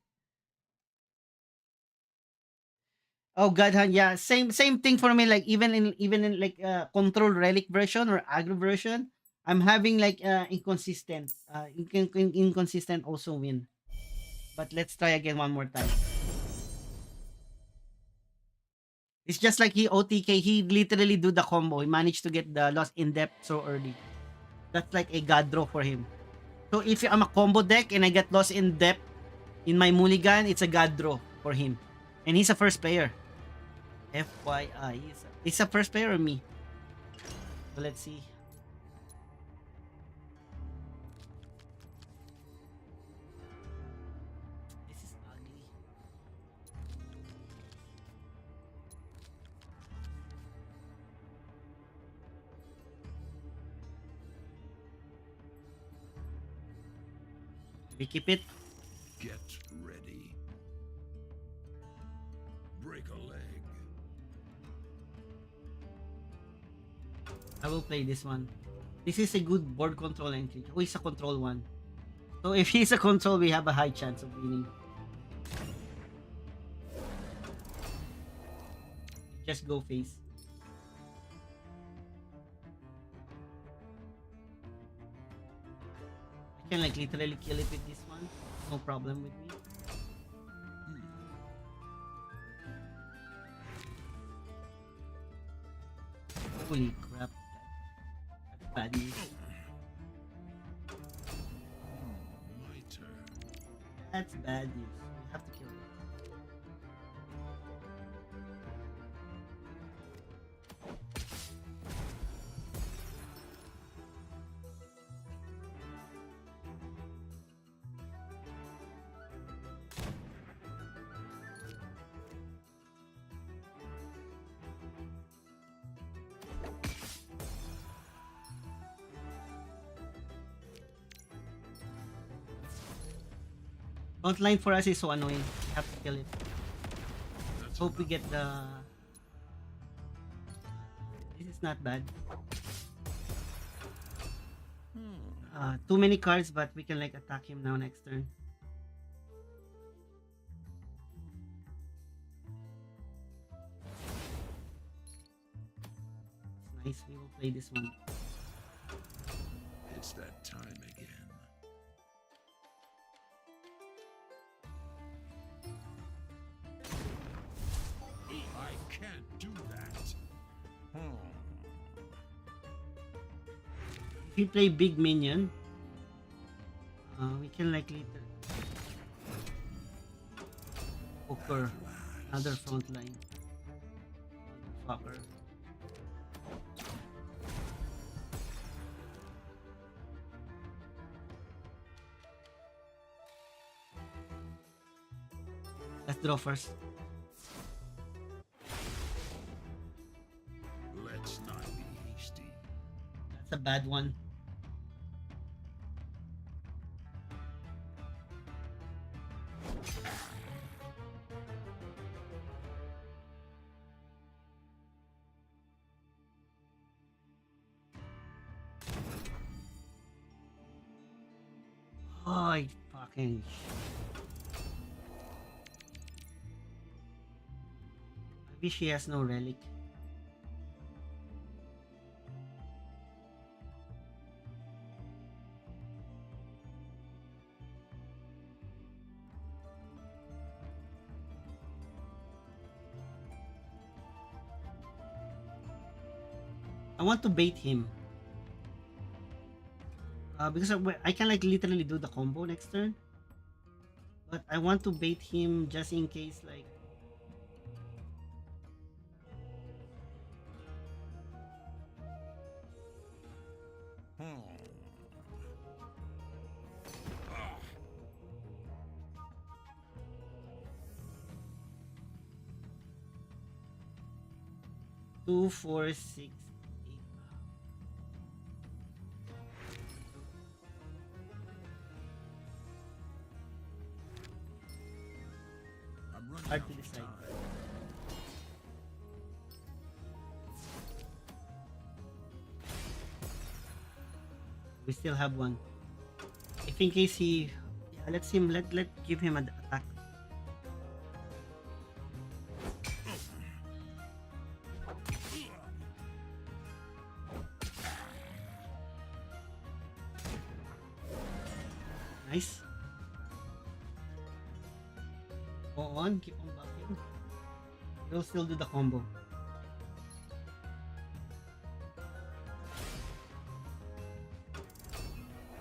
Oh God, Han, yeah, same thing for me. Like even in like control relic version or aggro version, I'm having like inconsistent. Inconsistent also win. But let's try again one more time. It's just like he OTK. He literally do the combo. He managed to get the lost in depth so early. That's like a god draw for him. So if I'm a combo deck and I get lost in depth in my mulligan, it's a god draw for him. And he's a first player. FYI, he's a first player or me. So let's see. This is ugly. We keep it. Get ready. Break a leg. I will play this one. This is a good board control entry. Who is a control one? So if he's a control, we have a high chance of winning. Just go face. I can like literally kill it with this one. No problem with me. Holy crap. That's bad news. My turn. That's bad news. We have to kill it. Frontline for us is so annoying. We have to kill it. That's Hope we enough. get the... This is not bad. Too many cards, but we can like attack him now next turn. It's nice. We will play this one. It's that time again. I can't do that. If we play big minion, we can like later poker another front line. Motherfucker. Let's draw first. the bad one. Oh, I fucking. Maybe she has no relic. I want to bait him. Because I can like literally do the combo next turn. But I want to bait him just in case like Hmm. 2, 4, 6, 8. I'm running Hard out to of decide. time. We still have one. If in case he, yeah, let give him an attack. Nice. Go on, keep on buffing. We'll still do the combo.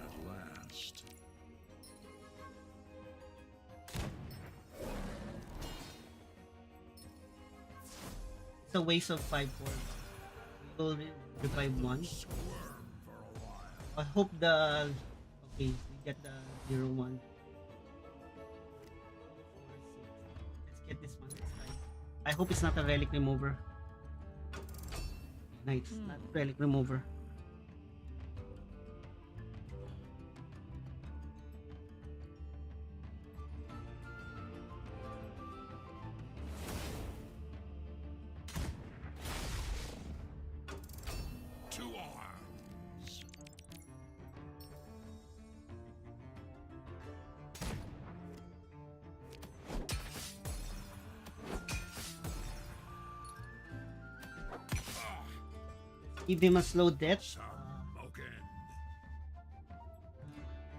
At last. It's a waste of 5 4. We'll revive one. Squirm for a while. I hope the okay, we get the 0 1. Let's get this one. It's fine. I hope it's not a relic remover. Nice, not relic remover. To arms. Give him a slow death. Smoking.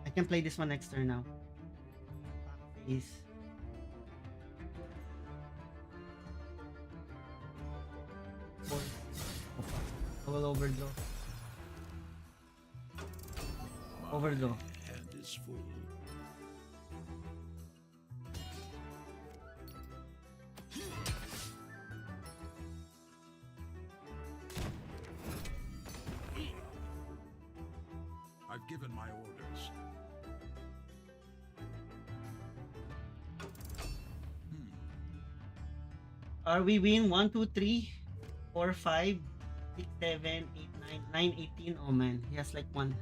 I can play this one next turn now. Please. Four. Oh, fuck. I will overdraw. Overdraw. Hand is full. I've given my orders. Are we win 1, 2, 3, 4, 5, 6, 7, 8, 9, 9, 18? Oh man, he has like one.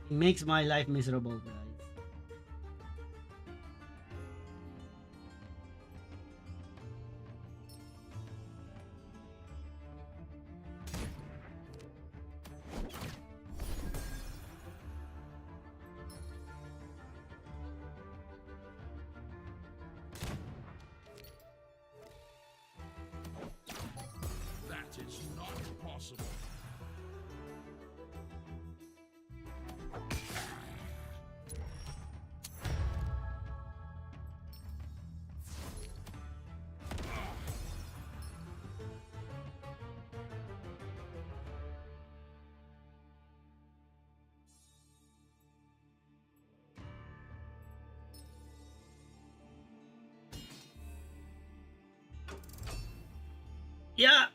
He makes my life miserable, guys. That is not possible. Yeah.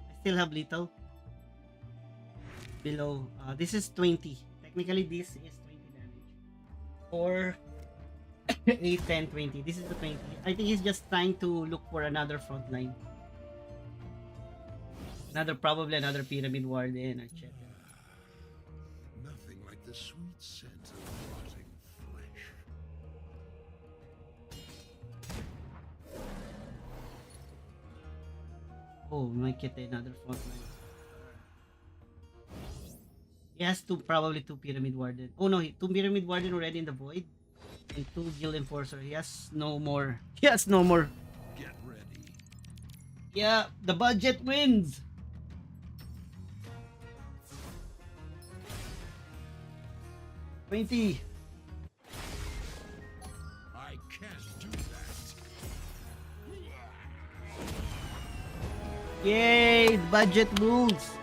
I still have little below. This is 20. Technically, this is 20 damage. Or 8, 10, 20. This is the 20. I think he's just trying to look for another front line. Probably another pyramid warden, etc. Nothing like the sweet scent of rotting flesh. Oh, we might get another front line. He has probably two pyramid warden. Oh no, two pyramid warden already in the void. And two guild enforcer. He has no more. He has no more. Get ready. Yeah, the budget wins. $20. I can't do that. Yay, budget moves.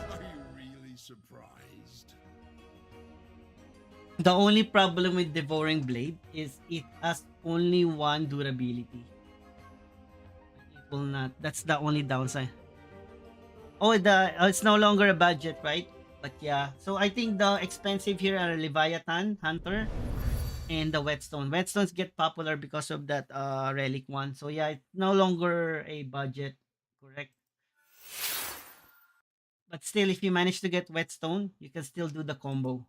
Are you really surprised? The only problem with Devouring Blade is it has only one durability. It will not. That's the only downside. Oh, it's no longer a budget, right? But yeah. So I think the expensive here are Leviathan, Hunter, and the Whetstone. Whetstones get popular because of that relic one. So yeah, it's no longer a budget, correct? But still, if you manage to get Whetstone, you can still do the combo.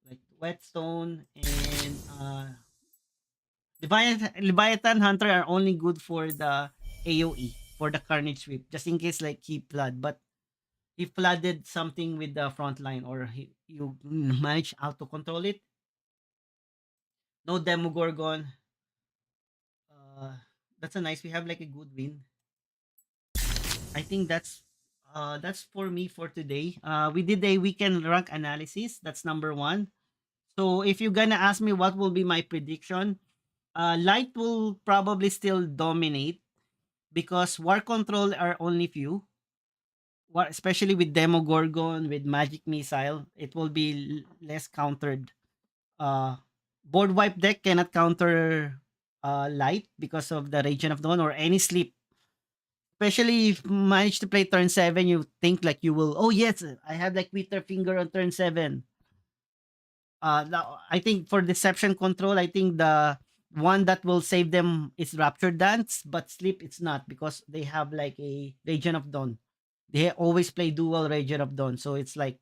Like Whetstone and Leviathan Hunter are only good for the AoE, for the Carnage Sweep, just in case like he flood. But he flooded something with the front line, or you manage how to control it. No Demogorgon. Uh, that's a nice. We have like a good win. I think that's for me for today. We did a weekend rank analysis. That's number one. So if you're gonna ask me what will be my prediction, light will probably still dominate because war control are only few. Especially with Demogorgon, with Magic Missile, it will be less countered. Uh, Board wipe deck cannot counter light because of the Region of Dawn or any sleep. Especially if you manage to play turn 7, you think like you will, oh yes, I have like Wither Finger on turn 7. I think for Deception Control, I think the one that will save them is Rapture Dance, but Sleep it's not because they have like a Region of Dawn. They always play dual Region of Dawn. So it's like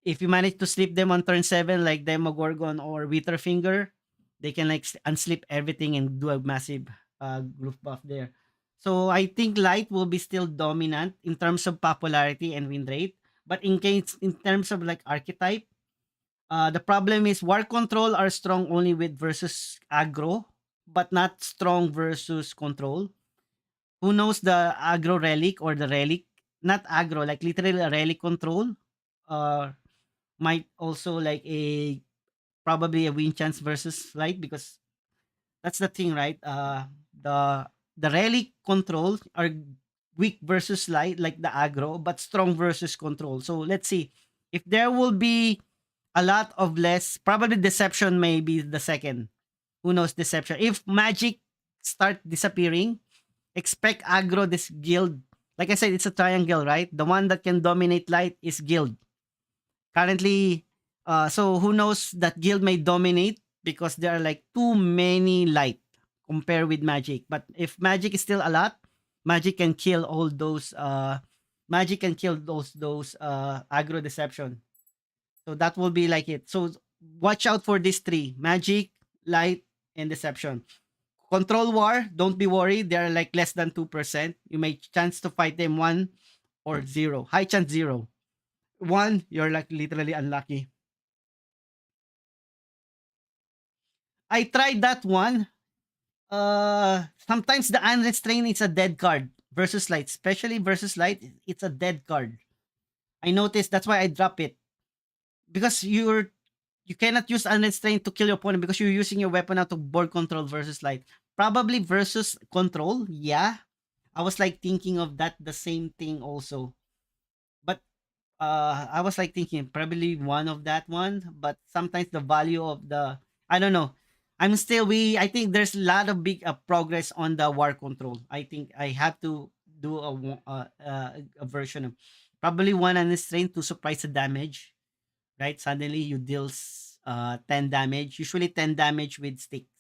if you manage to sleep them on turn 7 like Demogorgon or Witherfinger, they can like unsleep everything and do a massive group buff there. So I think light will be still dominant in terms of popularity and win rate. But in terms of like archetype, the problem is war control are strong only with versus aggro, but not strong versus control. Who knows the aggro relic or the relic? Not aggro, like literally a relic control. Uh, might also like a probably a win chance versus light because that's the thing, right? The relic control are weak versus light, like the aggro, but strong versus control. So let's see if there will be a lot of less. Probably deception may be the second. Who knows deception? If magic start disappearing, expect aggro this guild. Like I said, it's a triangle, right? The one that can dominate light is guild. Currently, so who knows that guild may dominate because there are like too many light compared with magic. But if magic is still a lot, magic can kill all those magic can kill those aggro deception. So that will be like it. So watch out for these three: magic, light, and deception. Control war, don't be worried. They're like less than 2%. You may chance to fight them 1 or 0. High chance 0. 1, you're like literally unlucky. I tried that one. Sometimes the unrestrained is a dead card versus light, especially versus light. It's a dead card. I noticed that's why I drop it because you cannot use unrestrained to kill your opponent because you're using your weapon out to board control versus light. Probably versus control, yeah. I was like thinking of that the same thing also, but I was like thinking probably one of that one, but sometimes the value of the, I don't know. I think there's a lot of big progress on the war control. I think I have to do a version of probably one unrestrained to surprise the damage, right? Suddenly you deals 10 damage, usually 10 damage with sticks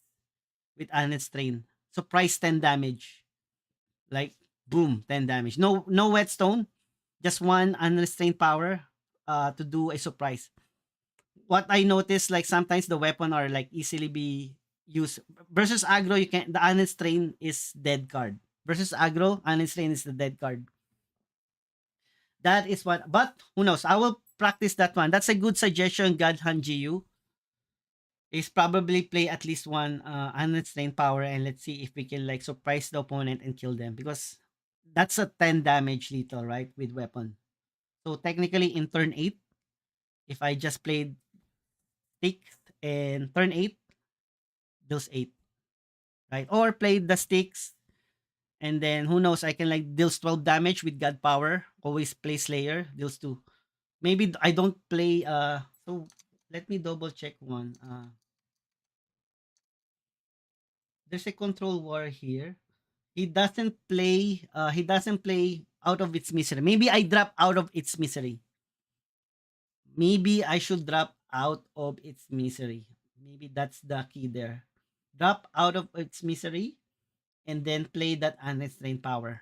with unrestrained. Surprise 10 damage. Like boom, 10 damage. No whetstone, just one unrestrained power to do a surprise. What I noticed, like sometimes the weapon are like easily be used versus aggro. You can, the unrestrained is dead card versus aggro. Unrestrained is the dead card. That is what. But who knows? I will practice that one. That's a good suggestion, Gadhan GU. Is probably play at least one unrestrained power and let's see if we can like surprise the opponent and kill them because that's a 10 damage lethal, right? With weapon. So technically in turn 8, if I just played sticks and turn 8, those 8, right? Or played the sticks and then who knows, I can like deals 12 damage with God power. Always play Slayer, deals 2. Maybe I don't play so let me double check one. There's a control war here. He doesn't play out of its misery. Maybe I drop out of its misery. Maybe I should drop out of its misery. Maybe that's the key there. Drop out of its misery and then play that unrestrained power.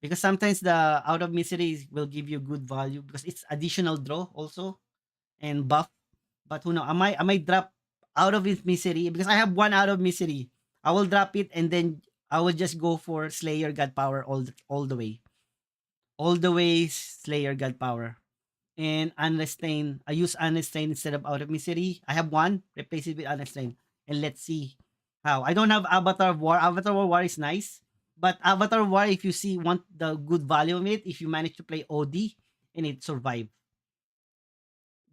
Because sometimes the out of misery will give you good value because it's additional draw also and buff. But who know? I might drop out of its misery because I have one out of misery. I will drop it and then I will just go for Slayer God power all the way. All the way Slayer God power. And unrestrained. I use unrestrained instead of out of misery. I have one, replace it with unrestrained. And let's see how. I don't have Avatar of War. Avatar of War is nice. But Avatar of War, if you see want the good value of it, if you manage to play OD and it survive,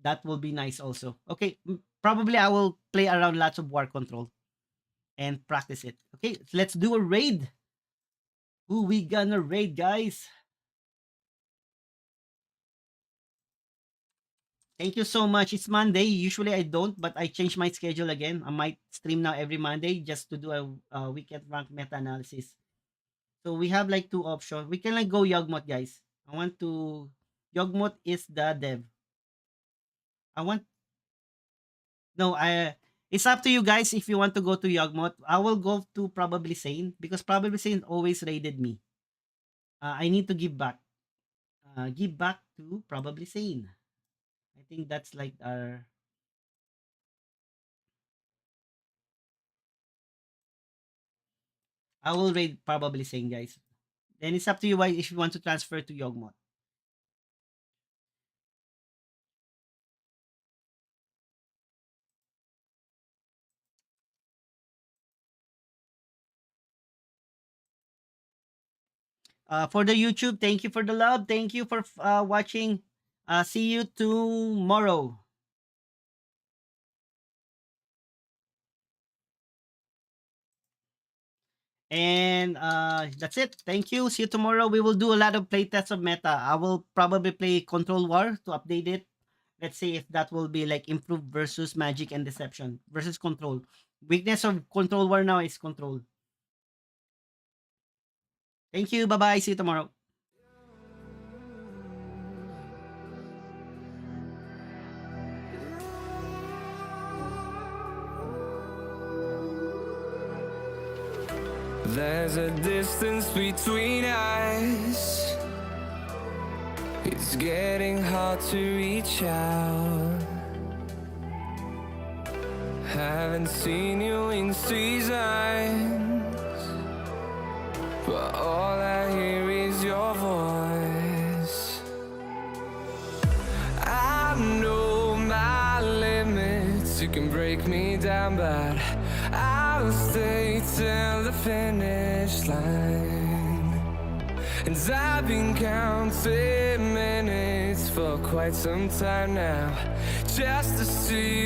that will be nice also. Okay, probably I will play around lots of war control and practice it. Okay, let's do a raid. Who we gonna raid, guys? Thank you so much. It's Monday. Usually I don't, but I changed my schedule again. I might stream now every Monday just to do a weekend rank meta analysis. So we have like two options. We can like go Yogmoth, guys. I want to. Yogmoth is the dev. I want. No, it's up to you guys if you want to go to Yogmoth. I will go to probably Sane because probably Sane always raided me. I need to give back. Give back to probably Sane. I think that's like our. I will raid probably Sane, guys. Then it's up to you if you want to transfer to Yogmoth. For the YouTube, thank you for the love. Thank you for watching. See you tomorrow. And that's it. Thank you. See you tomorrow. We will do a lot of playtests of meta. I will probably play Control War to update it. Let's see if that will be like improved versus Magic and Deception versus Control. Weakness of Control War now is Control. Thank you. Bye bye. See you tomorrow. There's a distance between us. It's getting hard to reach out. Haven't seen you in seasons, but all I hear is your voice. I know my limits. You can break me down, but I'll stay till the finish line. And I've been counting minutes for quite some time now, just to see